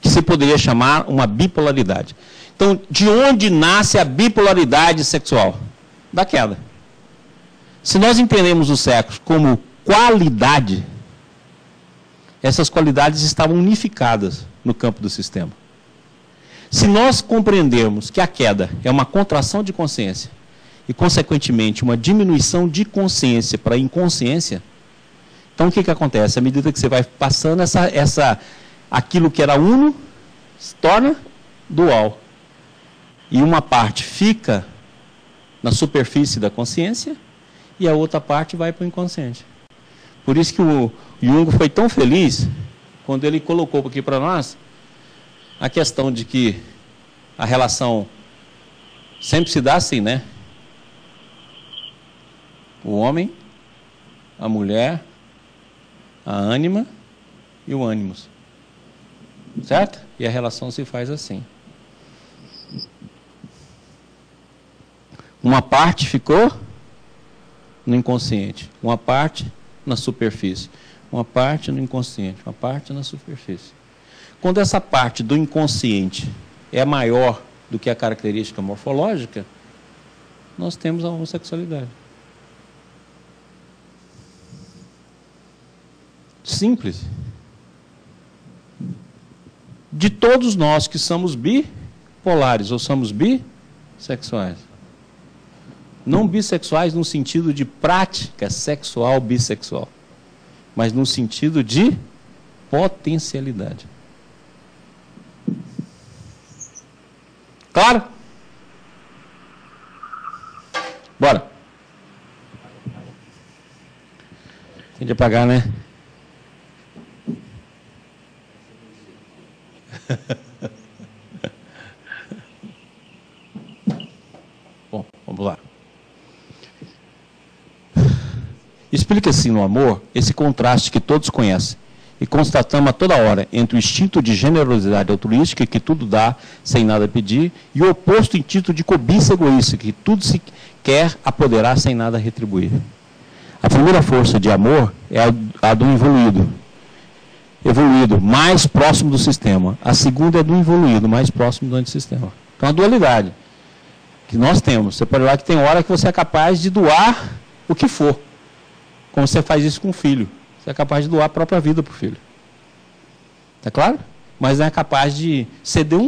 que se poderia chamar uma bipolaridade. Então, de onde nasce a bipolaridade sexual? Da queda. Se nós entendemos o sexo como qualidade, essas qualidades estavam unificadas no campo do sistema. Se nós compreendermos que a queda é uma contração de consciência e, consequentemente, uma diminuição de consciência para a inconsciência, então o que acontece? À medida que você vai passando, aquilo que era uno se torna dual. E uma parte fica na superfície da consciência e a outra parte vai para o inconsciente. Por isso que o Jung foi tão feliz quando ele colocou aqui para nós a questão de que a relação sempre se dá assim, né? O homem, a mulher, a ânima e o ânimos. Certo? E a relação se faz assim. Uma parte ficou no inconsciente, uma parte na superfície, uma parte no inconsciente, uma parte na superfície. Quando essa parte do inconsciente é maior do que a característica morfológica, nós temos a homossexualidade. Simples. De todos nós que somos bipolares ou somos bissexuais. Não bissexuais no sentido de prática sexual bissexual, mas no sentido de potencialidade. Claro? Bora. Tem de apagar, né? Bom, vamos lá. Explica-se no amor esse contraste que todos conhecem e constatamos a toda hora entre o instinto de generosidade altruística, que tudo dá sem nada pedir, e o oposto instinto de cobiça egoísta, que tudo se quer apoderar sem nada retribuir. A primeira força de amor é a do evoluído, mais próximo do sistema. A segunda é do involuído, mais próximo do antissistema. Então, a dualidade que nós temos. Você pode olhar que tem hora que você é capaz de doar o que for. Como você faz isso com o filho. Você é capaz de doar a própria vida para o filho. Está claro? Mas não é capaz de ceder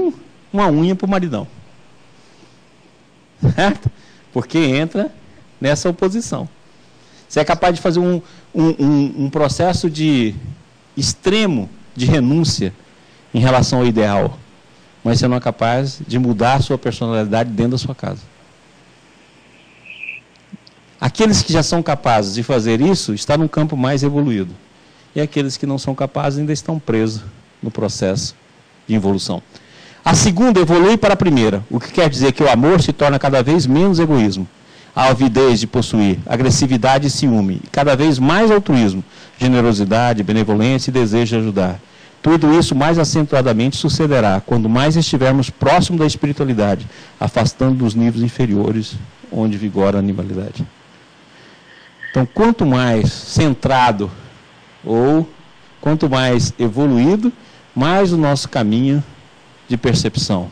uma unha para o maridão. Certo? Porque entra nessa oposição. Você é capaz de fazer um processo de extremo de renúncia em relação ao ideal, mas você não é capaz de mudar a sua personalidade dentro da sua casa. Aqueles que já são capazes de fazer isso estão num campo mais evoluído. E aqueles que não são capazes ainda estão presos no processo de evolução. A segunda evolui para a primeira, o que quer dizer que o amor se torna cada vez menos egoísmo, a avidez de possuir, agressividade e ciúme, e cada vez mais altruísmo, generosidade, benevolência e desejo de ajudar. Tudo isso mais acentuadamente sucederá quando mais estivermos próximo da espiritualidade, afastando dos níveis inferiores onde vigora a animalidade. Então, quanto mais centrado ou quanto mais evoluído, mais o nosso caminho de percepção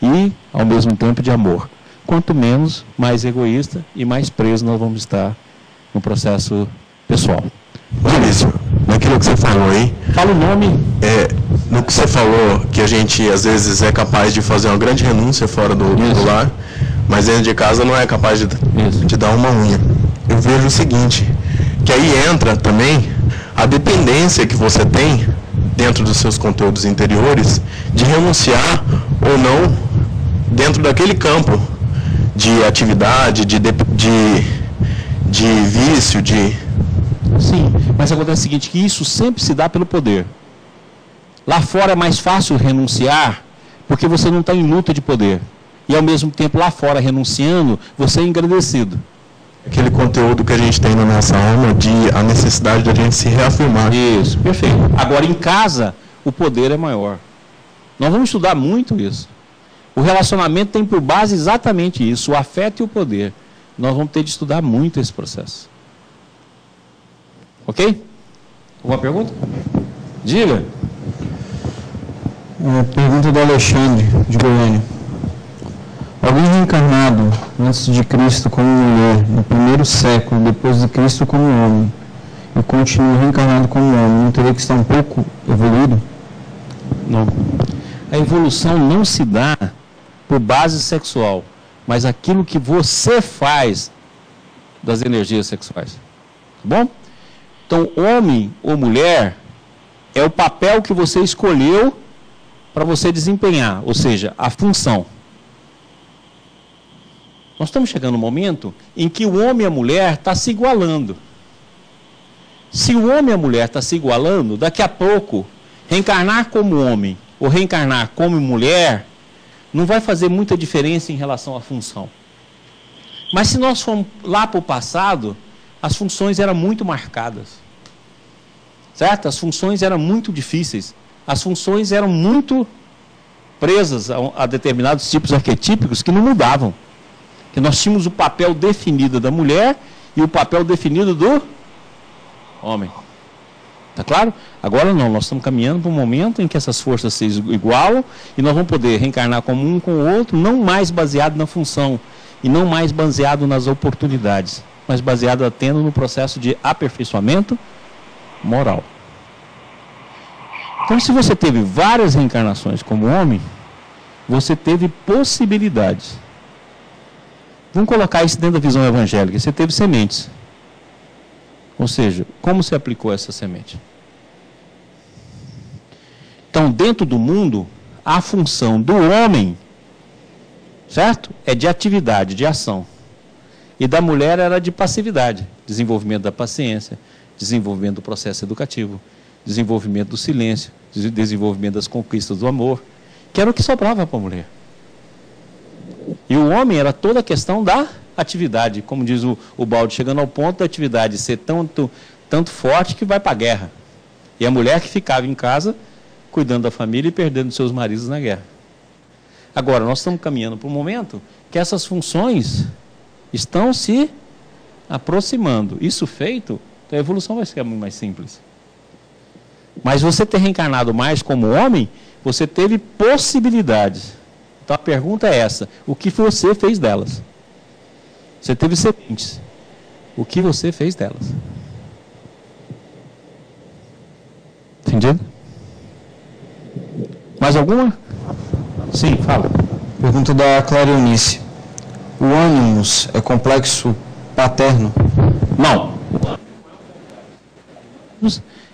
e, ao mesmo tempo, de amor. Quanto menos, mais egoísta e mais preso nós vamos estar no processo pessoal. Vinícius, naquilo que você falou aí... Fala o nome. No que você falou, que a gente, às vezes, é capaz de fazer uma grande renúncia fora do lar, mas dentro de casa não é capaz de dar uma unha. Eu vejo o seguinte, que aí entra também a dependência que você tem, dentro dos seus conteúdos interiores, de renunciar ou não dentro daquele campo de atividade, de vício, Sim, mas acontece o seguinte, que isso sempre se dá pelo poder. Lá fora é mais fácil renunciar, porque você não está em luta de poder. E ao mesmo tempo, lá fora, renunciando, você é engrandecido. Aquele conteúdo que a gente tem na nossa alma, a necessidade da gente se reafirmar. Isso, perfeito. Agora, em casa, o poder é maior. Nós vamos estudar muito isso. O relacionamento tem por base exatamente isso, o afeto e o poder. Nós vamos ter de estudar muito esse processo. Ok? Alguma pergunta? Diga. Pergunta do Alexandre, de Goiânia. Alguém reencarnado antes de Cristo como mulher, no primeiro século, depois de Cristo como homem, e continua reencarnado como homem, não teria que estar um pouco evoluído? Não. A evolução não se dá por base sexual, mas aquilo que você faz das energias sexuais. Tá bom? Então, homem ou mulher é o papel que você escolheu para você desempenhar, ou seja, a função. Nós estamos chegando no momento em que o homem e a mulher estão se igualando. Se o homem e a mulher estão se igualando, daqui a pouco, reencarnar como homem ou reencarnar como mulher não vai fazer muita diferença em relação à função. Mas se nós formos lá para o passado, as funções eram muito marcadas. Certo? As funções eram muito difíceis. As funções eram muito presas a determinados tipos arquetípicos que não mudavam. Que nós tínhamos o papel definido da mulher e o papel definido do homem. Tá claro? Agora não, nós estamos caminhando para um momento em que essas forças se igualam e nós vamos poder reencarnar como um com o outro, não mais baseado na função e não mais baseado nas oportunidades, mas baseado apenas no processo de aperfeiçoamento moral. Então, se você teve várias reencarnações como homem, você teve possibilidades. Vamos colocar isso dentro da visão evangélica. Você teve sementes. Ou seja, como se aplicou essa semente? Então, dentro do mundo, a função do homem, certo? É de atividade, de ação. E da mulher era de passividade. Desenvolvimento da paciência, desenvolvimento do processo educativo, desenvolvimento do silêncio, desenvolvimento das conquistas do amor, que era o que sobrava para a mulher. E o homem era toda a questão da atividade, como diz o Balde, chegando ao ponto da atividade ser tanto forte que vai para a guerra. E a mulher que ficava em casa, cuidando da família e perdendo seus maridos na guerra. Agora, nós estamos caminhando para um momento que essas funções estão se aproximando. Isso feito, a evolução vai ser muito mais simples. Mas você ter reencarnado mais como homem, você teve possibilidades. Então a pergunta é essa: o que você fez delas? Você teve sementes. O que você fez delas? Entendido? Mais alguma? Sim, fala. Pergunta da Clara Eunice. O ânimos é complexo paterno? Não.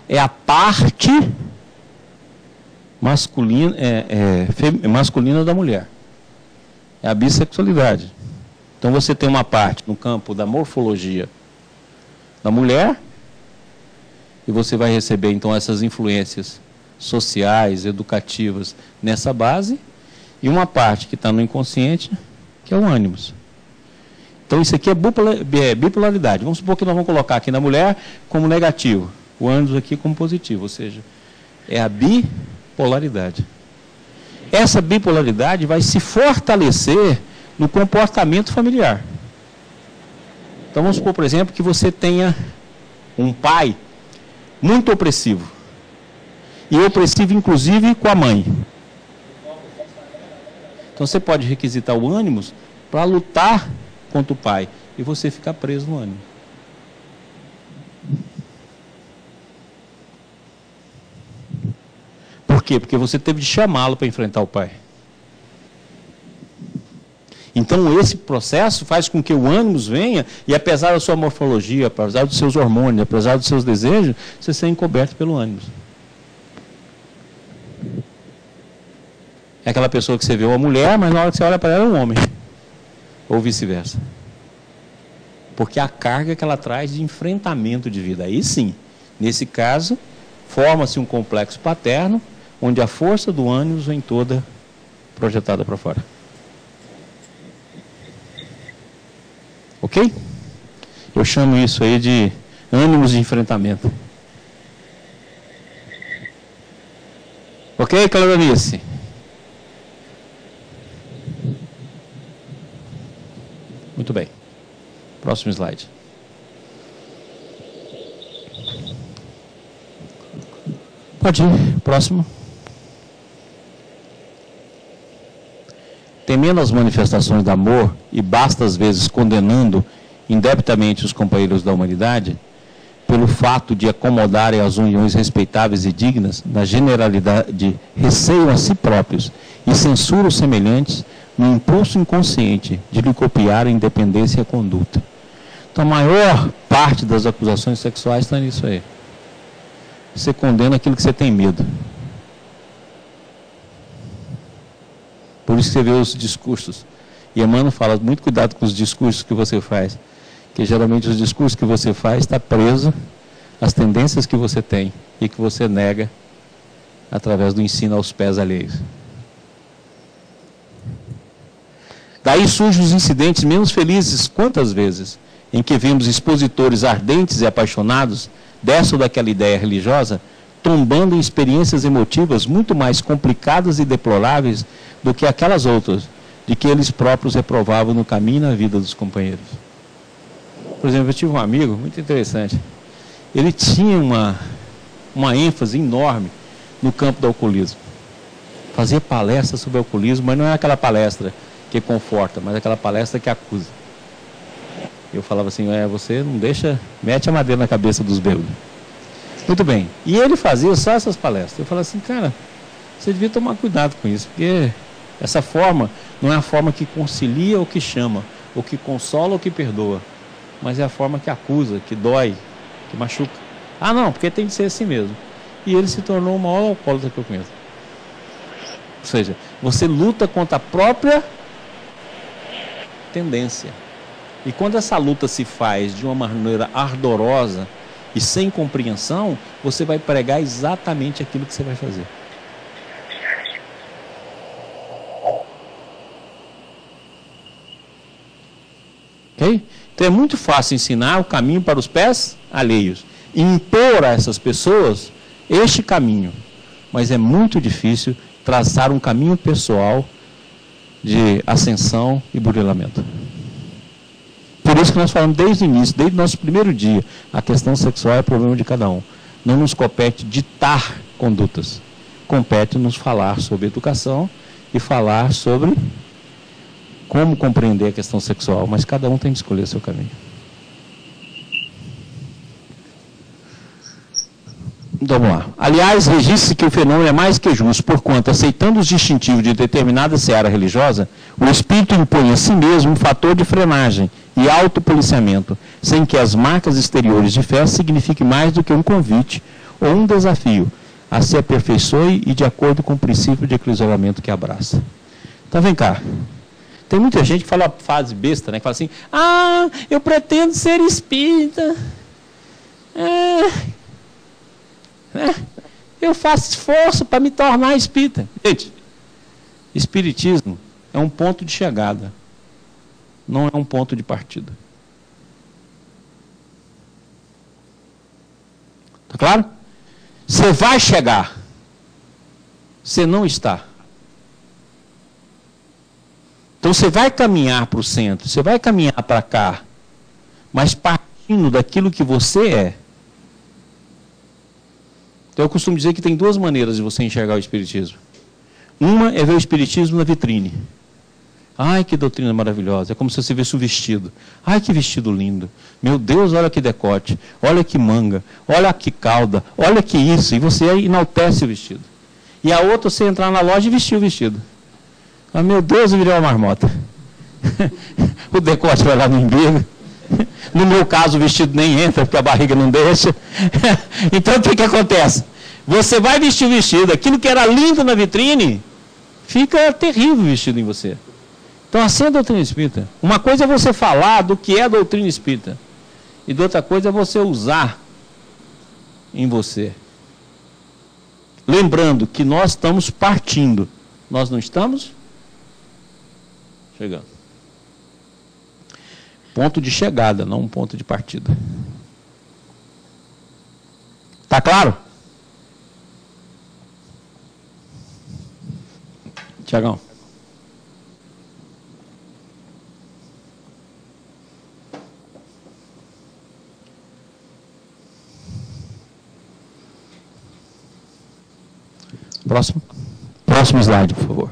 É a parte masculina, masculina da mulher. É a bissexualidade. Então você tem uma parte no campo da morfologia da mulher, e você vai receber então essas influências sociais, educativas nessa base, e uma parte que está no inconsciente, que é o ânimos. Então isso aqui é bipolaridade. Vamos supor que nós vamos colocar aqui na mulher como negativo, o ânimos aqui como positivo, ou seja, é a bipolaridade. Essa bipolaridade vai se fortalecer no comportamento familiar. Então vamos supor, por exemplo, que você tenha um pai muito opressivo. E opressivo inclusive com a mãe. Então você pode requisitar o ânimos para lutar contra o pai. E você ficar preso no ânimo. Por quê? Porque você teve de chamá-lo para enfrentar o pai. Então esse processo faz com que o ânimos venha, e apesar da sua morfologia, apesar dos seus hormônios, apesar dos seus desejos, você seja encoberto pelo ânimos. É aquela pessoa que você vê uma mulher, mas na hora que você olha para ela é um homem. Ou vice-versa. Porque a carga que ela traz de enfrentamento de vida. Aí sim, nesse caso, forma-se um complexo paterno, onde a força do ânimos vem toda projetada para fora. Ok? Eu chamo isso aí de ânimos de enfrentamento. Ok, Claronice? Muito bem. Próximo slide. Pode ir. Próximo. Temendo as manifestações de amor e basta às vezes condenando indebitamente os companheiros da humanidade, pelo fato de acomodarem as uniões respeitáveis e dignas, na generalidade receiam a si próprios e censuram os semelhantes no impulso inconsciente de lhe copiar a independência e a conduta. Então a maior parte das acusações sexuais está nisso aí. Você condena aquilo que você tem medo. Por isso que você vê os discursos. E Emmanuel fala, muito cuidado com os discursos que você faz. Porque geralmente os discursos que você faz está preso às tendências que você tem e que você nega através do ensino aos pés alheios. Daí surgem os incidentes menos felizes, quantas vezes, em que vemos expositores ardentes e apaixonados dessa ou daquela ideia religiosa, tombando em experiências emotivas muito mais complicadas e deploráveis do que aquelas outras, de que eles próprios reprovavam no caminho e na vida dos companheiros. Por exemplo, eu tive um amigo muito interessante. Ele tinha uma ênfase enorme no campo do alcoolismo. Fazia palestras sobre alcoolismo, mas não é aquela palestra que conforta, mas aquela palestra que acusa. Eu falava assim, você não deixa, mete a madeira na cabeça dos bêbados. Muito bem. E ele fazia só essas palestras. Eu falava assim, cara, você devia tomar cuidado com isso, porque essa forma não é a forma que concilia ou que chama, ou que consola ou que perdoa, mas é a forma que acusa, que dói, que machuca. Ah, não, porque tem de ser assim mesmo. E ele se tornou o maior alcoólatra que eu conheço. Ou seja, você luta contra a própria tendência. E quando essa luta se faz de uma maneira ardorosa e sem compreensão, você vai pregar exatamente aquilo que você vai fazer. Ok? Então é muito fácil ensinar o caminho para os pés alheios e impor a essas pessoas este caminho. Mas é muito difícil traçar um caminho pessoal de ascensão e burilamento. Por isso que nós falamos desde o início, desde o nosso primeiro dia, a questão sexual é problema de cada um. Não nos compete ditar condutas. Compete nos falar sobre educação e falar sobre como compreender a questão sexual. Mas cada um tem que escolher seu caminho. Então, vamos lá. Aliás, registre-se que o fenômeno é mais que justo, porquanto, aceitando os distintivos de determinada seara religiosa, o espírito impõe a si mesmo um fator de frenagem e autopoliciamento, sem que as marcas exteriores de fé signifiquem mais do que um convite ou um desafio a se aperfeiçoe e de acordo com o princípio de isolamento que abraça. Então, vem cá. Tem muita gente que fala fase besta, né? Que fala assim, eu pretendo ser espírita. Eu faço esforço para me tornar espírita. Gente, espiritismo é um ponto de chegada, não é um ponto de partida. Tá claro? Você vai chegar, você não está. Então você vai caminhar para o centro, você vai caminhar para cá, mas partindo daquilo que você é. Então eu costumo dizer que tem duas maneiras de você enxergar o espiritismo. Uma é ver o espiritismo na vitrine. Ai, que doutrina maravilhosa. É como se você visse o vestido. Ai, que vestido lindo. Meu Deus, olha que decote. Olha que manga. Olha que cauda. Olha que isso. E você enaltece o vestido. E a outra, você entrar na loja e vestir o vestido. Ah, meu Deus, eu virei uma marmota. O decote vai lá no umbigo. No meu caso, o vestido nem entra, porque a barriga não deixa. Então, o que acontece? Você vai vestir o vestido, aquilo que era lindo na vitrine, fica terrível vestido em você. Então, assim é a doutrina espírita. Uma coisa é você falar do que é a doutrina espírita. E outra coisa é você usar em você. Lembrando que nós estamos partindo. Nós não estamos chegando. Ponto de chegada, não um ponto de partida. Tá claro? Tiagão. Próximo slide, por favor.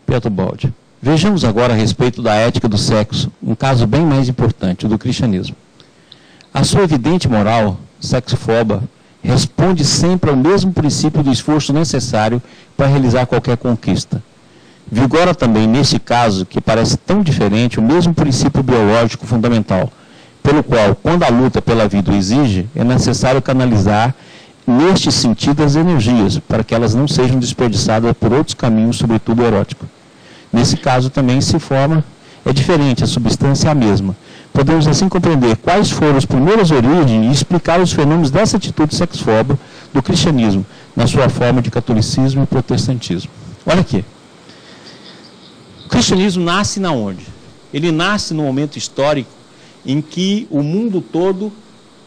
Pietro Baldi. Vejamos agora a respeito da ética do sexo, um caso bem mais importante, o do cristianismo. A sua evidente moral sexofoba responde sempre ao mesmo princípio do esforço necessário para realizar qualquer conquista. Vigora também, neste caso, que parece tão diferente, o mesmo princípio biológico fundamental, pelo qual, quando a luta pela vida o exige, é necessário canalizar neste sentido as energias, para que elas não sejam desperdiçadas por outros caminhos, sobretudo erótico. Nesse caso também se forma, é diferente, a substância é a mesma. Podemos assim compreender quais foram as primeiras origens e explicar os fenômenos dessa atitude sexófoba do cristianismo, na sua forma de catolicismo e protestantismo. Olha aqui. O cristianismo nasce na onde? Ele nasce no momento histórico em que o mundo todo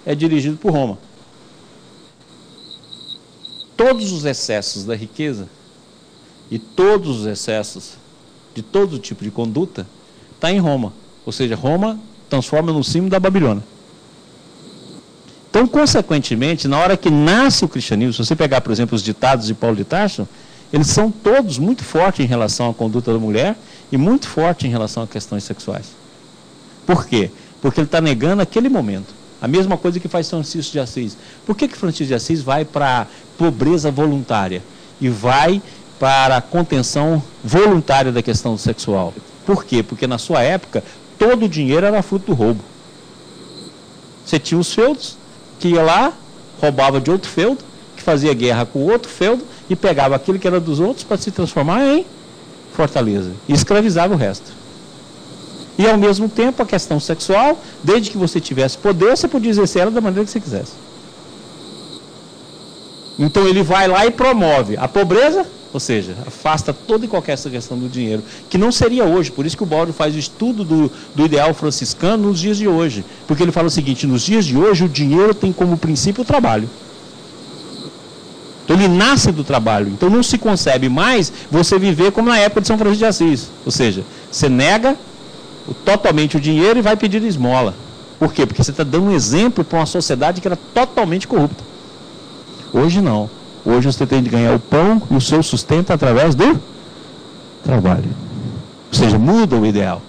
é dirigido por Roma. Todos os excessos da riqueza e todos os excessos de todo tipo de conduta está em Roma. Ou seja, Roma transforma no cimo da Babilônia. Então, consequentemente, na hora que nasce o cristianismo, se você pegar, por exemplo, os ditados de Paulo de Tarso, eles são todos muito fortes em relação à conduta da mulher e muito fortes em relação a questões sexuais. Por quê? Porque ele está negando aquele momento. A mesma coisa que faz Francisco de Assis. Por que Francisco de Assis vai para a pobreza voluntária e vai para a contenção voluntária da questão sexual? Por quê? Porque na sua época, todo o dinheiro era fruto do roubo. Você tinha os feudos, que ia lá, roubava de outro feudo, que fazia guerra com outro feudo e pegava aquilo que era dos outros para se transformar em fortaleza. E escravizava o resto. E ao mesmo tempo a questão sexual, desde que você tivesse poder, você podia exercer ela da maneira que você quisesse. Então ele vai lá e promove a pobreza, ou seja, afasta toda e qualquer essa questão do dinheiro, que não seria hoje. Por isso que o Baldi faz o estudo do ideal franciscano nos dias de hoje. Porque ele fala o seguinte: nos dias de hoje o dinheiro tem como princípio o trabalho. Então ele nasce do trabalho. Então não se concebe mais você viver como na época de São Francisco de Assis. Ou seja, você nega totalmente o dinheiro e vai pedir esmola. Por quê? Porque você está dando um exemplo para uma sociedade que era totalmente corrupta. Hoje não. Hoje você tem de ganhar o pão e o seu sustento através do trabalho. Ou seja, muda o ideal.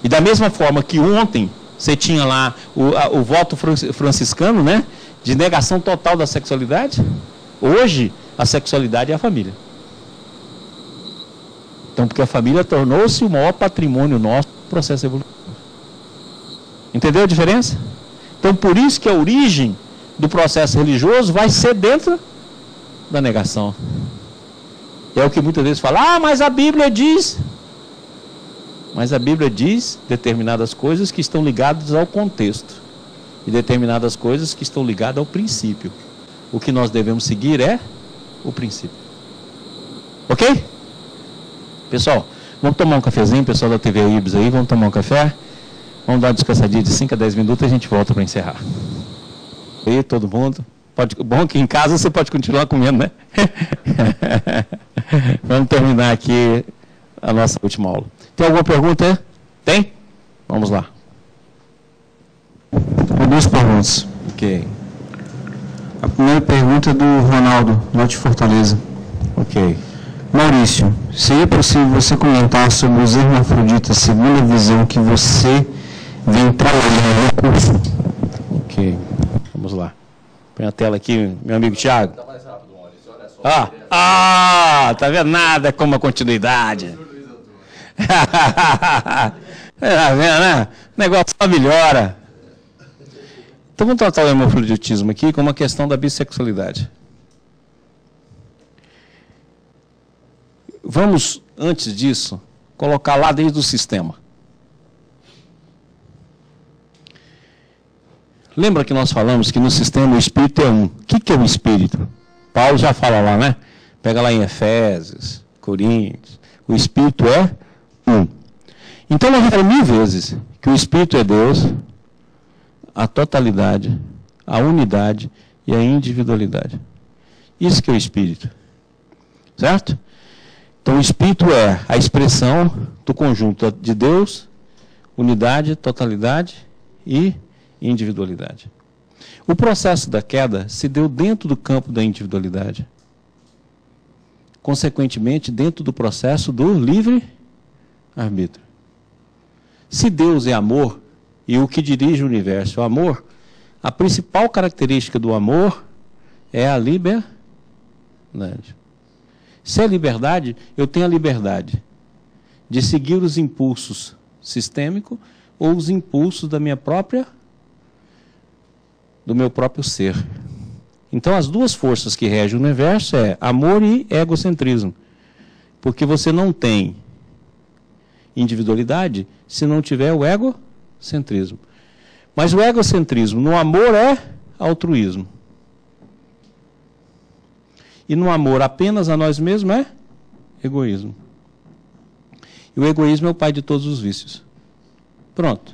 E da mesma forma que ontem você tinha lá o voto franciscano, né, de negação total da sexualidade, hoje a sexualidade é a família. Então, porque a família tornou-se o maior patrimônio nosso no processo evolutivo. Entendeu a diferença? Então, por isso que a origem do processo religioso vai ser dentro da negação. É o que muitas vezes fala: mas a Bíblia diz. Mas a Bíblia diz determinadas coisas que estão ligadas ao contexto e determinadas coisas que estão ligadas ao princípio. O que nós devemos seguir é o princípio. Ok? Pessoal, vamos tomar um cafezinho, pessoal da TV Ibis aí, vamos tomar um café. Vamos dar uma descansadinha de 5 a 10 minutos e a gente volta para encerrar. E todo mundo. Bom que em casa você pode continuar comendo, né? Vamos terminar aqui a nossa última aula. Tem alguma pergunta? Tem? Vamos lá. Duas perguntas. Ok. A primeira pergunta é do Ronaldo, lá de Fortaleza. Ok. Maurício, seria possível você comentar sobre os hermafroditas segundo a visão que você vem trabalhando no curso? Ok. Vamos lá. Põe a tela aqui, meu amigo Thiago. Tá mais rápido, Maurício. Olha só. Tá vendo? Nada como a continuidade. Tá vendo, né? O negócio só melhora. Então vamos tratar o hermafroditismo aqui como uma questão da bissexualidade. Vamos, antes disso, colocar lá desde o sistema. Lembra que nós falamos que no sistema o espírito é um. O que é o espírito? Paulo já fala lá, né? Pega lá em Efésios, Coríntios. O espírito é um. Então nós já falamos 1000 vezes que o espírito é Deus, a totalidade, a unidade e a individualidade. Isso que é o espírito. Certo? Então, o Espírito é a expressão do conjunto de Deus, unidade, totalidade e individualidade. O processo da queda se deu dentro do campo da individualidade. Consequentemente, dentro do processo do livre-arbítrio. Se Deus é amor, e o que dirige o universo é o amor, a principal característica do amor é a liberdade. Se é liberdade, eu tenho a liberdade de seguir os impulsos sistêmicos ou os impulsos do meu próprio ser. Então, as duas forças que regem o universo é amor e egocentrismo. Porque você não tem individualidade se não tiver o egocentrismo. Mas o egocentrismo no amor é altruísmo. E no amor apenas a nós mesmos é egoísmo. E o egoísmo é o pai de todos os vícios. Pronto.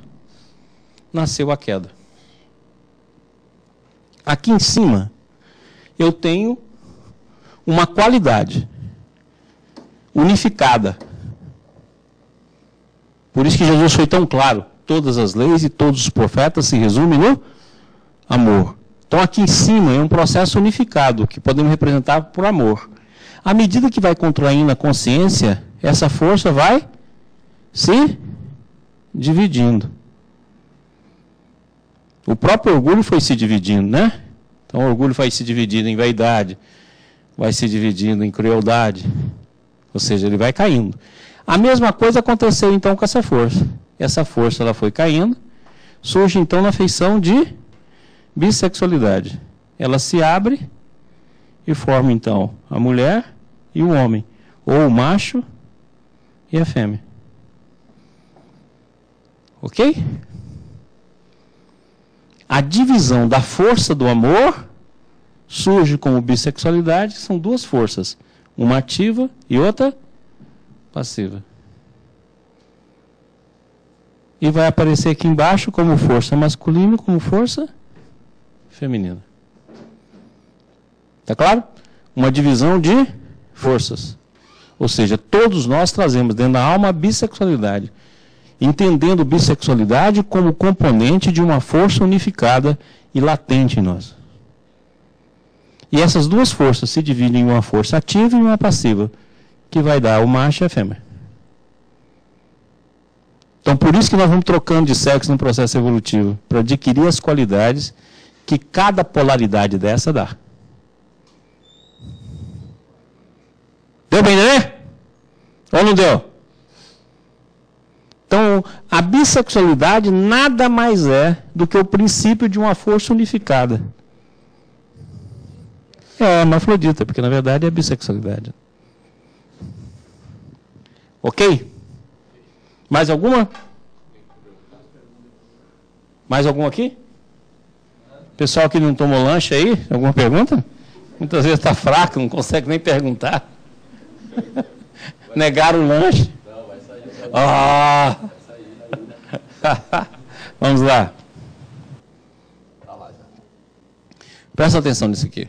Nasceu a queda. Aqui em cima, eu tenho uma qualidade unificada. Por isso que Jesus foi tão claro. Todas as leis e todos os profetas se resumem no amor. Então, aqui em cima é um processo unificado, que podemos representar por amor. À medida que vai contraindo a consciência, essa força vai se dividindo. O próprio orgulho foi se dividindo, né? Então, o orgulho vai se dividindo em vaidade, vai se dividindo em crueldade. Ou seja, ele vai caindo. A mesma coisa aconteceu, então, com essa força. Essa força ela foi caindo, surge, então, na feição de bissexualidade. Ela se abre e forma, então, a mulher e o homem, ou o macho e a fêmea. Ok? A divisão da força do amor surge como bissexualidade, são duas forças, uma ativa e outra passiva. E vai aparecer aqui embaixo como força masculina, como força feminina. Está claro? Uma divisão de forças. Ou seja, todos nós trazemos dentro da alma a bissexualidade. Entendendo bissexualidade como componente de uma força unificada e latente em nós. E essas duas forças se dividem em uma força ativa e uma passiva, que vai dar o macho e a fêmea. Então, por isso que nós vamos trocando de sexo no processo evolutivo, para adquirir as qualidades que cada polaridade dessa dá. Deu bem, né? Ou não deu? Então, a bissexualidade nada mais é do que o princípio de uma força unificada. É hermafrodita, porque na verdade é bissexualidade. Ok? Mais alguma? Mais alguma aqui? Pessoal que não tomou lanche aí, alguma pergunta? Muitas vezes está fraco, não consegue nem perguntar. Negaram o lanche. Não, vai sair. Vamos lá. Presta atenção nisso aqui.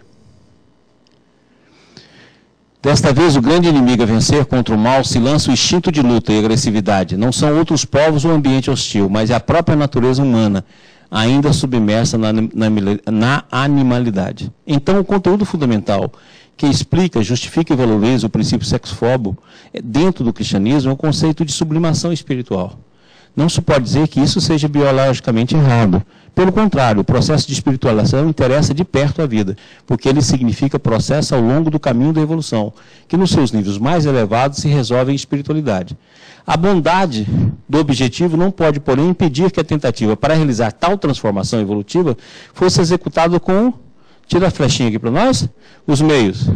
Desta vez, o grande inimigo a vencer contra o mal se lança o instinto de luta e agressividade. Não são outros povos ou ambiente hostil, mas é a própria natureza humana, ainda submersa na animalidade. Então, o conteúdo fundamental que explica, justifica e valoriza o princípio sexófobo dentro do cristianismo é o conceito de sublimação espiritual. Não se pode dizer que isso seja biologicamente errado. Pelo contrário, o processo de espiritualização interessa de perto a vida, porque ele significa processo ao longo do caminho da evolução, que nos seus níveis mais elevados se resolve em espiritualidade. A bondade do objetivo não pode, porém, impedir que a tentativa para realizar tal transformação evolutiva fosse executada com, tira a flechinha aqui para nós, os meios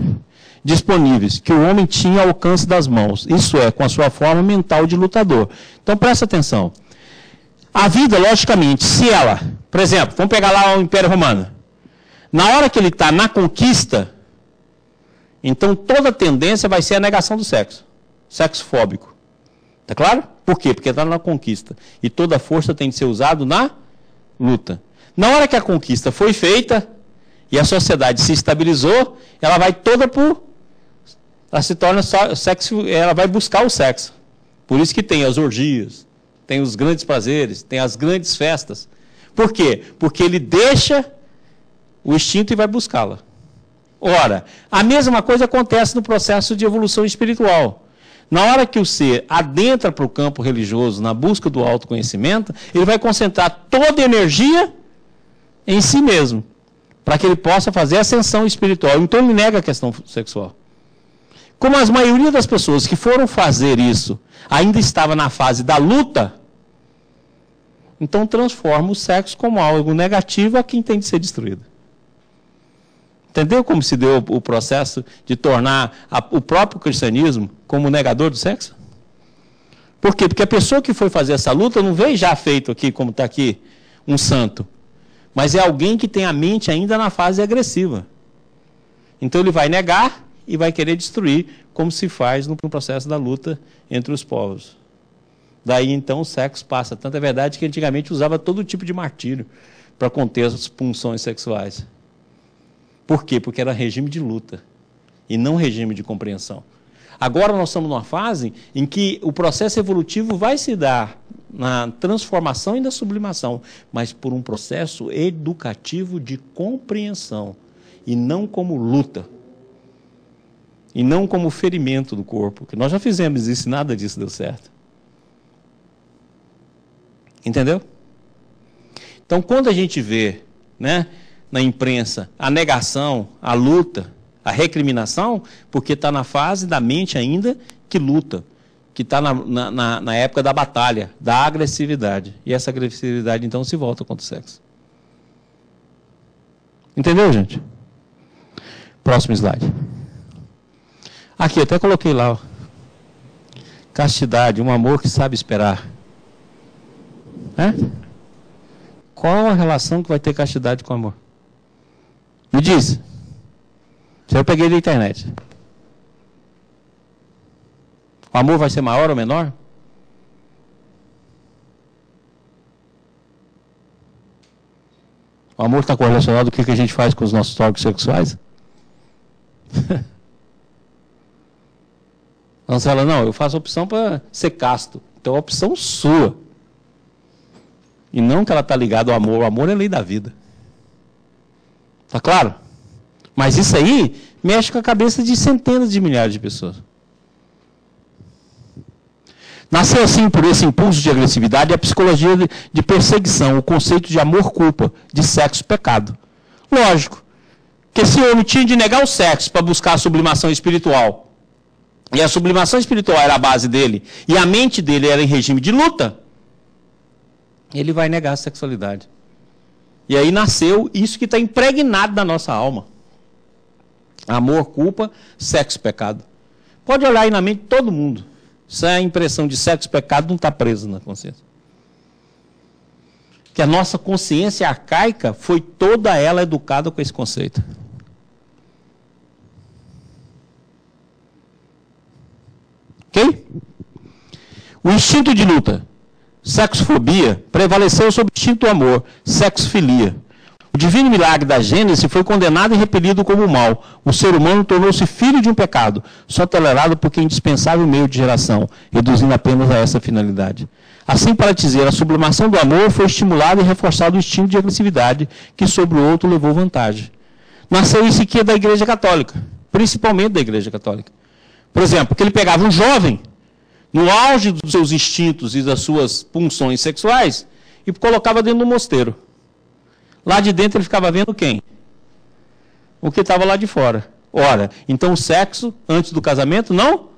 disponíveis que o homem tinha ao alcance das mãos, isso é, com a sua forma mental de lutador. Então, presta atenção. A vida, logicamente, se ela, por exemplo, vamos pegar lá o Império Romano, na hora que ele está na conquista, então toda a tendência vai ser a negação do sexo, sexofóbico. Está claro? Por quê? Porque está na conquista. E toda a força tem de ser usada na luta. Na hora que a conquista foi feita, e a sociedade se estabilizou, ela vai toda para o ela se torna sexo, ela vai buscar o sexo. Por isso que tem as orgias, tem os grandes prazeres, tem as grandes festas. Por quê? Porque ele deixa o instinto e vai buscá-la. Ora, a mesma coisa acontece no processo de evolução espiritual. Na hora que o ser adentra para o campo religioso, na busca do autoconhecimento, ele vai concentrar toda a energia em si mesmo, para que ele possa fazer a ascensão espiritual. Então ele nega a questão sexual. Como a maioria das pessoas que foram fazer isso ainda estava na fase da luta, então transforma o sexo como algo negativo a quem tem de ser destruído. Entendeu como se deu o processo de tornar o próprio cristianismo como negador do sexo? Por quê? Porque a pessoa que foi fazer essa luta não veio já feito aqui, como está aqui, um santo. Mas é alguém que tem a mente ainda na fase agressiva. Então ele vai negar e vai querer destruir, como se faz no processo da luta entre os povos. Daí então o sexo passa. Tanto é verdade que antigamente usava todo tipo de martírio para conter as punções sexuais. Por quê? Porque era regime de luta e não regime de compreensão. Agora nós estamos numa fase em que o processo evolutivo vai se dar na transformação e na sublimação, mas por um processo educativo de compreensão e não como luta. E não como ferimento do corpo. Que nós já fizemos isso e nada disso deu certo. Entendeu? Então, quando a gente vê, né, na imprensa a negação, a luta, a recriminação, porque está na fase da mente ainda que luta, que está na época da batalha, da agressividade. E essa agressividade, então, se volta contra o sexo. Entendeu, gente? Próximo slide. Aqui, até coloquei lá, ó. Castidade, um amor que sabe esperar. É? Qual a relação que vai ter castidade com amor? Me diz. Isso eu peguei da internet. O amor vai ser maior ou menor? O amor está correlacionado com o que a gente faz com os nossos órgãos sexuais? Então você fala, não, eu faço opção para ser casto. Então é opção sua. E não que ela está ligada ao amor. O amor é a lei da vida. Está claro? Mas isso aí mexe com a cabeça de centenas de milhares de pessoas. Nasceu assim por esse impulso de agressividade a psicologia de perseguição, o conceito de amor-culpa, de sexo-pecado. Lógico que esse homem tinha de negar o sexo para buscar a sublimação espiritual. E a sublimação espiritual era a base dele, e a mente dele era em regime de luta, ele vai negar a sexualidade. E aí nasceu isso que está impregnado na nossa alma. Amor, culpa, sexo, pecado. Pode olhar aí na mente de todo mundo. Se a impressão de sexo, pecado não está presa na consciência. Que a nossa consciência arcaica foi toda ela educada com esse conceito. Ok? O instinto de luta, sexofobia, prevaleceu sobre o instinto do amor, sexofilia. O divino milagre da Gênese foi condenado e repelido como mal. O ser humano tornou-se filho de um pecado, só tolerado porque é indispensável meio de geração, reduzindo apenas a essa finalidade. Assim, para dizer, a sublimação do amor foi estimulada e reforçado o instinto de agressividade, que sobre o outro levou vantagem. Nasceu isso aqui da Igreja Católica, principalmente da Igreja Católica. Por exemplo, que ele pegava um jovem, no auge dos seus instintos e das suas pulsões sexuais, e colocava dentro do mosteiro. Lá de dentro ele ficava vendo quem? O que estava lá de fora. Ora, então o sexo, antes do casamento, não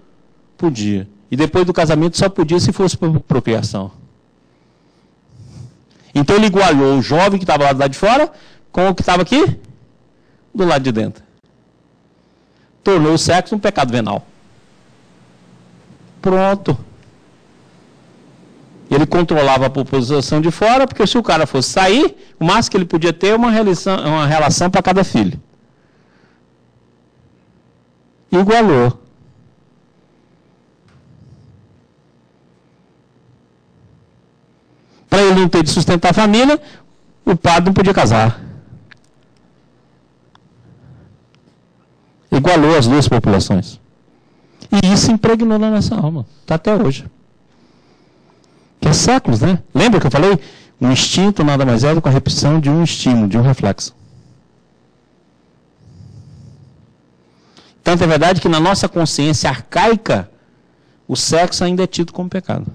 podia. E depois do casamento só podia se fosse por procriação. Então ele igualou o jovem que estava lá do lado de fora com o que estava aqui do lado de dentro. Tornou o sexo um pecado venal. Pronto. Ele controlava a população de fora, porque se o cara fosse sair, o máximo que ele podia ter é uma relação para cada filho. Igualou. Para ele não ter de sustentar a família, o padre não podia casar. Igualou as duas populações. E isso impregnou na nossa alma, está até hoje. Que é séculos, né? Lembra que eu falei? Um instinto nada mais é do que a repetição de um estímulo, de um reflexo. Tanto é verdade que na nossa consciência arcaica, o sexo ainda é tido como pecado.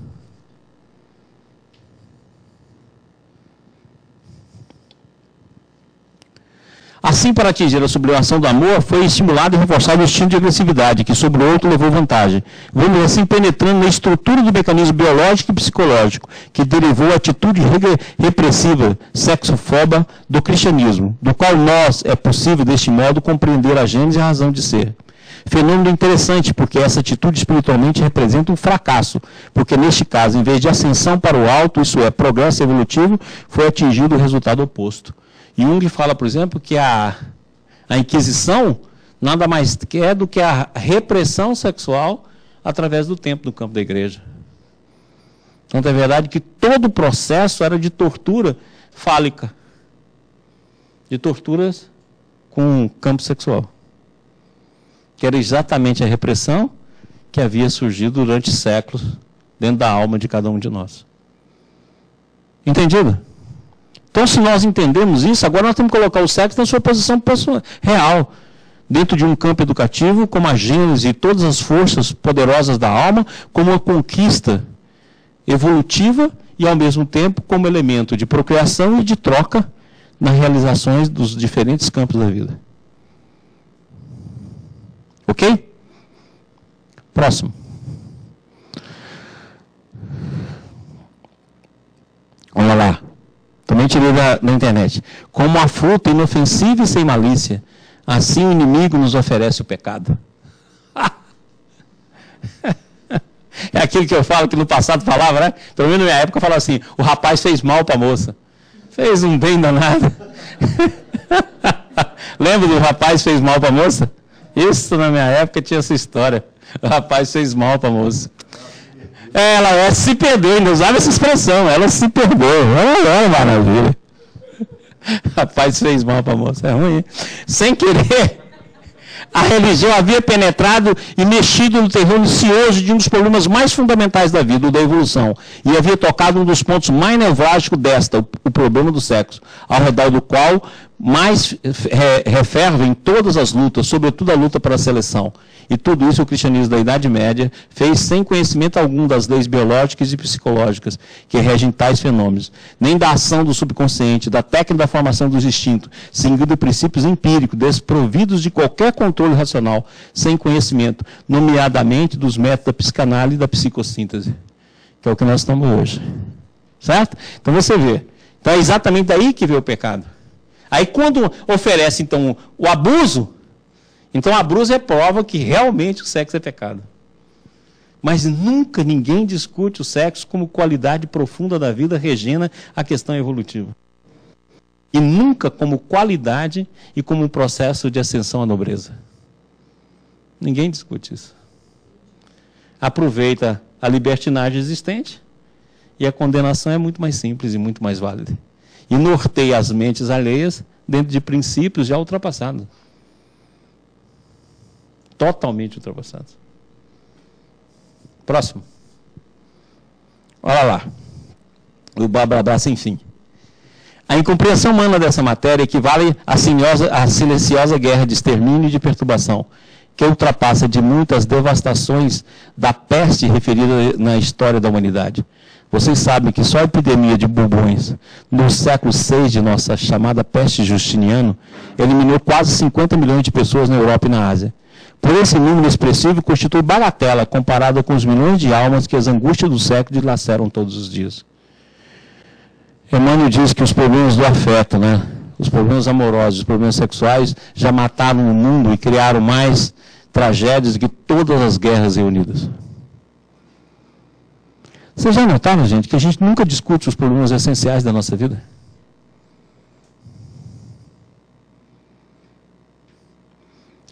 Assim, para atingir a sublimação do amor, foi estimulado e reforçado o instinto de agressividade, que sobre o outro levou vantagem. Vamos assim penetrando na estrutura do mecanismo biológico e psicológico, que derivou a atitude repressiva, sexofoba do cristianismo, do qual nós é possível, deste modo, compreender a gênese e a razão de ser. Fenômeno interessante, porque essa atitude espiritualmente representa um fracasso, porque neste caso, em vez de ascensão para o alto, isso é, progresso evolutivo, foi atingido o resultado oposto. Jung fala, por exemplo, que a Inquisição nada mais é do que a repressão sexual através do tempo do campo da igreja. Então é verdade que todo o processo era de tortura fálica, de torturas com campo sexual, que era exatamente a repressão que havia surgido durante séculos dentro da alma de cada um de nós. Entendido? Então, se nós entendemos isso, agora nós temos que colocar o sexo na sua posição real, dentro de um campo educativo, como a gênese e todas as forças poderosas da alma, como uma conquista evolutiva e, ao mesmo tempo, como elemento de procriação e de troca nas realizações dos diferentes campos da vida. Ok? Próximo. Olha lá. Também tirei da internet. Como a fruta inofensiva e sem malícia, assim o inimigo nos oferece o pecado. É aquilo que eu falo, que no passado falava, né? Pelo menos na minha época eu falava assim, o rapaz fez mal para a moça. Fez um bem danado. Lembra do rapaz fez mal para a moça? Isso na minha época tinha essa história. O rapaz fez mal para a moça. Ela se perdeu, ainda usava essa expressão, ela se perdeu. Olha, maravilha. Rapaz fez mal para a moça, é ruim. Sem querer, a religião havia penetrado e mexido no terreno cioso de um dos problemas mais fundamentais da vida, o da evolução, e havia tocado um dos pontos mais nevrálgicos desta, o problema do sexo, ao redor do qual mais refervem todas as lutas, sobretudo a luta para a seleção. E tudo isso o cristianismo da Idade Média fez sem conhecimento algum das leis biológicas e psicológicas que regem tais fenômenos, nem da ação do subconsciente, da técnica da formação dos instintos, seguindo princípios empíricos, desprovidos de qualquer controle racional, sem conhecimento, nomeadamente dos métodos da psicanálise e da psicossíntese, que é o que nós estamos hoje. Certo? Então você vê. Então é exatamente daí que veio o pecado. Aí quando oferece, então, o abuso, então o abuso é prova que realmente o sexo é pecado. Mas nunca ninguém discute o sexo como qualidade profunda da vida, regendo a questão evolutiva. E nunca como qualidade e como um processo de ascensão à nobreza. Ninguém discute isso. Aproveita a libertinagem existente e a condenação é muito mais simples e muito mais válida. E norteia as mentes alheias dentro de princípios já ultrapassados. Totalmente ultrapassados. Próximo. Olha lá. O blá sem fim. A incompreensão humana dessa matéria equivale à silenciosa guerra de extermínio e de perturbação, que ultrapassa de muitas devastações da peste referida na história da humanidade. Vocês sabem que só a epidemia de bubões no século VI de nossa chamada peste Justiniano eliminou quase 50 milhões de pessoas na Europa e na Ásia. Por esse número expressivo, constitui bagatela comparada com os milhões de almas que as angústias do século dilaceram todos os dias. Emmanuel diz que os problemas do afeto, né, os problemas amorosos, os problemas sexuais, já mataram o mundo e criaram mais tragédias do que todas as guerras reunidas. Vocês já notaram, gente, que a gente nunca discute os problemas essenciais da nossa vida?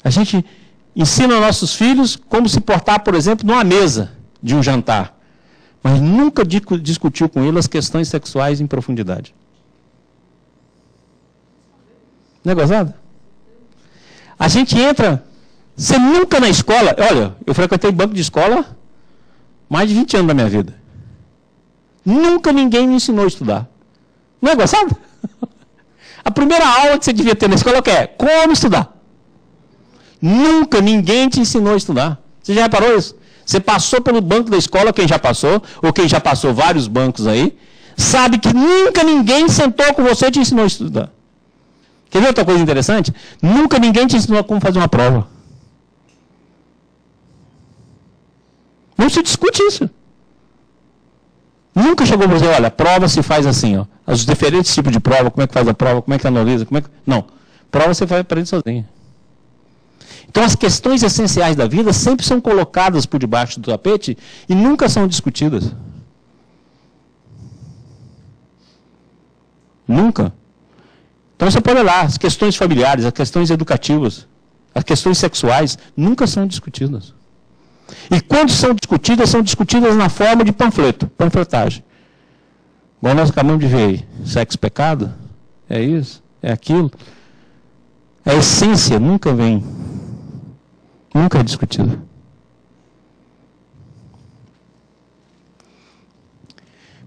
A gente ensina nossos filhos como se portar, por exemplo, numa mesa de um jantar, mas nunca discutiu com eles as questões sexuais em profundidade. Não é gozado? A gente entra Você nunca na escola... Olha, eu frequentei banco de escola mais de 20 anos da minha vida. Nunca ninguém me ensinou a estudar. Não é engraçado? A primeira aula que você devia ter na escola é o que é? Como estudar. Nunca ninguém te ensinou a estudar. Você já reparou isso? Você passou pelo banco da escola, quem já passou, ou quem já passou vários bancos aí, sabe que nunca ninguém sentou com você e te ensinou a estudar. Quer ver outra coisa interessante? Nunca ninguém te ensinou como fazer uma prova. Não se discute isso. Nunca chegou para dizer, olha, a prova se faz assim, ó. Os diferentes tipos de prova, como é que faz a prova, como é que analisa, como é que... Não. Prova você vai aprender sozinho. Então as questões essenciais da vida sempre são colocadas por debaixo do tapete e nunca são discutidas. Nunca. Então você pode olhar, as questões familiares, as questões educativas, as questões sexuais, nunca são discutidas. E quando são discutidas na forma de panfleto, panfletagem. Igual nós acabamos de ver aí, sexo, pecado, é isso, é aquilo. A essência nunca vem, nunca é discutida.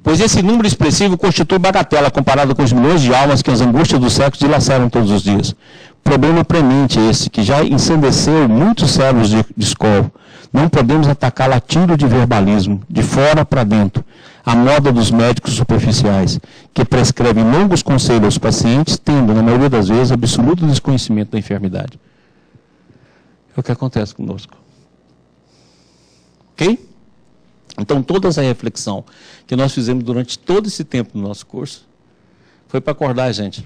Pois esse número expressivo constitui bagatela comparado com os milhões de almas que as angústias do sexo dilaceram todos os dias. Problema premente esse, que já ensandeceu muitos cérebros de escola. Não podemos atacá-lo a tiro de verbalismo, de fora para dentro, a moda dos médicos superficiais, que prescrevem longos conselhos aos pacientes, tendo, na maioria das vezes, absoluto desconhecimento da enfermidade. É o que acontece conosco. Ok? Então, toda essa reflexão que nós fizemos durante todo esse tempo no nosso curso foi para acordar a gente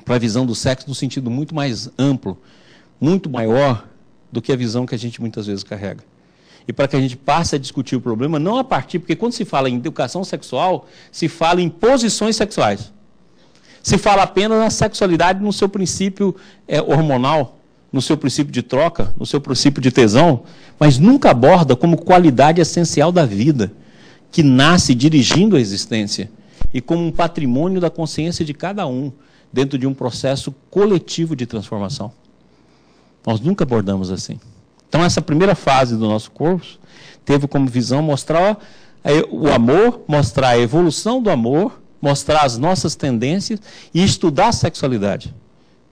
para a visão do sexo no sentido muito mais amplo, muito maior do que a visão que a gente muitas vezes carrega. E para que a gente passe a discutir o problema, não a partir, porque quando se fala em educação sexual, se fala em posições sexuais. Se fala apenas na sexualidade no seu princípio hormonal, no seu princípio de troca, no seu princípio de tesão, mas nunca aborda como qualidade essencial da vida, que nasce dirigindo a existência, e como um patrimônio da consciência de cada um, dentro de um processo coletivo de transformação. Nós nunca abordamos assim. Então, essa primeira fase do nosso curso teve como visão mostrar o amor, mostrar a evolução do amor, mostrar as nossas tendências e estudar a sexualidade.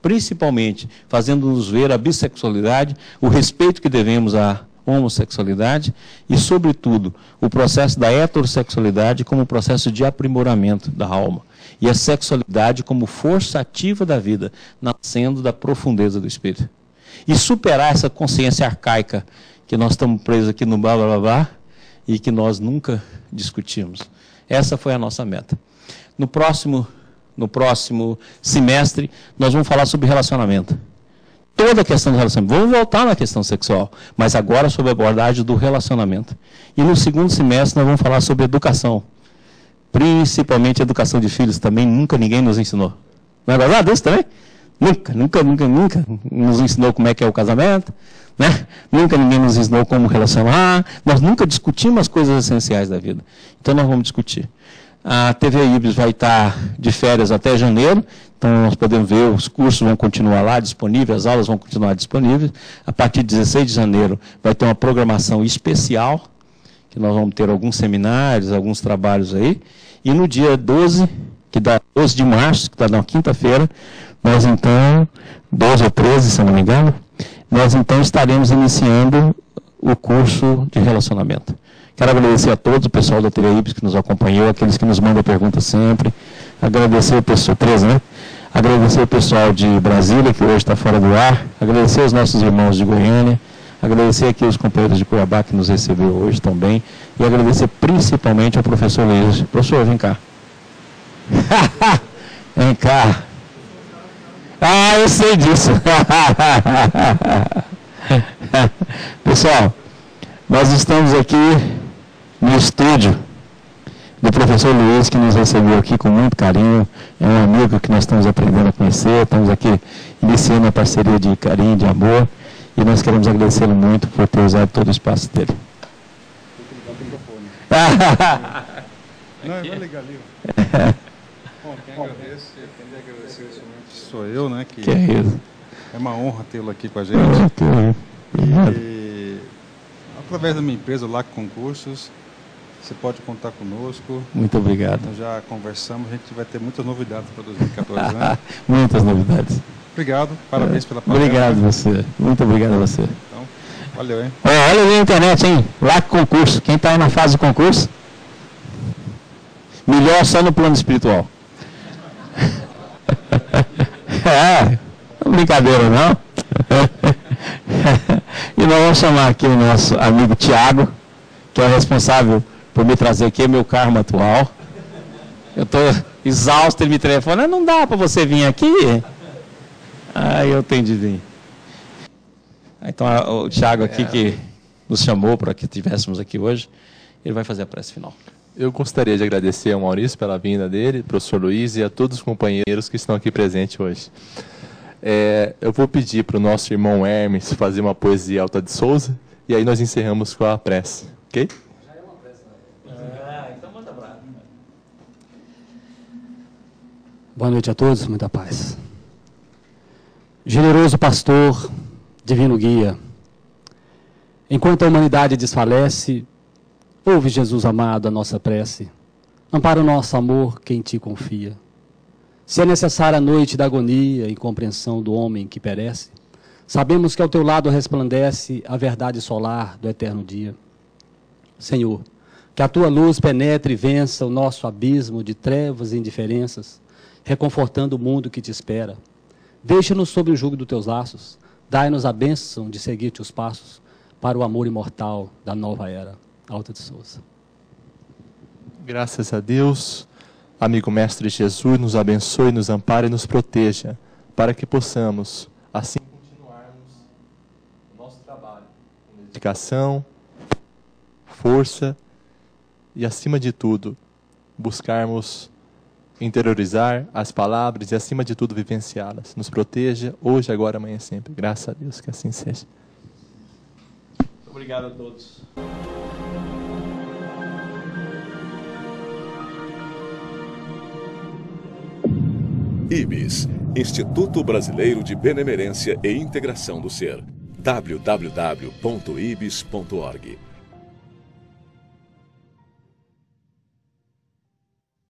Principalmente fazendo-nos ver a bissexualidade, o respeito que devemos à homossexualidade e, sobretudo, o processo da heterossexualidade como processo de aprimoramento da alma. E a sexualidade como força ativa da vida, nascendo da profundeza do espírito. E superar essa consciência arcaica que nós estamos presos aqui no blá blá blá blá e que nós nunca discutimos. Essa foi a nossa meta. No próximo semestre, nós vamos falar sobre relacionamento. Toda a questão do relacionamento. Vamos voltar na questão sexual, mas agora sobre a abordagem do relacionamento. E no segundo semestre, nós vamos falar sobre educação. Principalmente educação de filhos também, nunca ninguém nos ensinou. Não é verdade isso também? Nunca nos ensinou como é que é o casamento, né? Nunca ninguém nos ensinou como relacionar, nós nunca discutimos as coisas essenciais da vida. Então nós vamos discutir. A TV Ibis vai estar de férias até janeiro, então nós podemos ver, os cursos vão continuar lá disponíveis, as aulas vão continuar disponíveis. A partir de 16 de janeiro vai ter uma programação especial, que nós vamos ter alguns seminários, alguns trabalhos aí. E no dia 12, que dá 12 de março, que está na quinta-feira, nós então, 12 ou 13, se eu não me engano, nós então estaremos iniciando o curso de relacionamento. Quero agradecer a todos, o pessoal da TV Ibis que nos acompanhou, aqueles que nos mandam perguntas sempre. Agradecer o pessoal, 13, né? Agradecer o pessoal de Brasília, que hoje está fora do ar. Agradecer os nossos irmãos de Goiânia. Agradecer aqui os companheiros de Cuiabá que nos recebeu hoje também. E agradecer principalmente ao professor Luiz. Professor, vem cá. Vem cá. Ah, eu sei disso. Pessoal, nós estamos aqui no estúdio do professor Luiz, que nos recebeu aqui com muito carinho. É um amigo que nós estamos aprendendo a conhecer. Estamos aqui iniciando a parceria de carinho, de amor. E nós queremos agradecê-lo muito por ter usado todo o espaço dele. Não, eu vou ligar ali. Bom, quem agradecer sou eu, né? Que é isso. É uma honra tê-lo aqui com a gente. E, através da minha empresa, LAC Concursos, você pode contar conosco. Muito obrigado. Nós já conversamos, a gente vai ter muitas novidades para 2014, né? Muitas novidades. Obrigado, parabéns pela palestra. Obrigado você, muito obrigado a você. Então, valeu, hein? Olha aí na internet, hein? LAC Concurso. Quem está aí na fase de concurso? Melhor só no plano espiritual. Brincadeira, não? E nós vamos chamar aqui o nosso amigo Tiago, que é o responsável por me trazer aqui, meu carro atual. Eu estou exausto, ele me telefona, não dá para você vir aqui? Aí eu tenho de vir. Então o Tiago aqui que nos chamou para que estivéssemos aqui hoje, ele vai fazer a prece final. Eu gostaria de agradecer ao Maurício pela vinda dele, ao professor Luiz e a todos os companheiros que estão aqui presentes hoje. Eu vou pedir para o nosso irmão Hermes fazer uma poesia Alta de Souza e aí nós encerramos com a prece, ok? Já é uma prece, então manda bravo. Boa noite a todos, muita paz. Generoso pastor, divino guia, enquanto a humanidade desfalece, ouve, Jesus amado, a nossa prece. Ampara o nosso amor, quem te confia. Se é necessária a noite da agonia e incompreensão do homem que perece, sabemos que ao teu lado resplandece a verdade solar do eterno dia. Senhor, que a tua luz penetre e vença o nosso abismo de trevas e indiferenças, reconfortando o mundo que te espera. Deixa-nos sob o jugo dos teus laços, dai-nos a bênção de seguir teus passos para o amor imortal da nova era. Alta de Souza. Graças a Deus, amigo Mestre Jesus, nos abençoe, nos ampare e nos proteja, para que possamos, assim, continuarmos o nosso trabalho com dedicação, força e, acima de tudo, buscarmos interiorizar as palavras e, acima de tudo, vivenciá-las. Nos proteja hoje, agora, amanhã e sempre. Graças a Deus, que assim seja. Obrigado a todos. IBS, Instituto Brasileiro de Benemerência e Integração do Ser. www.ibis.org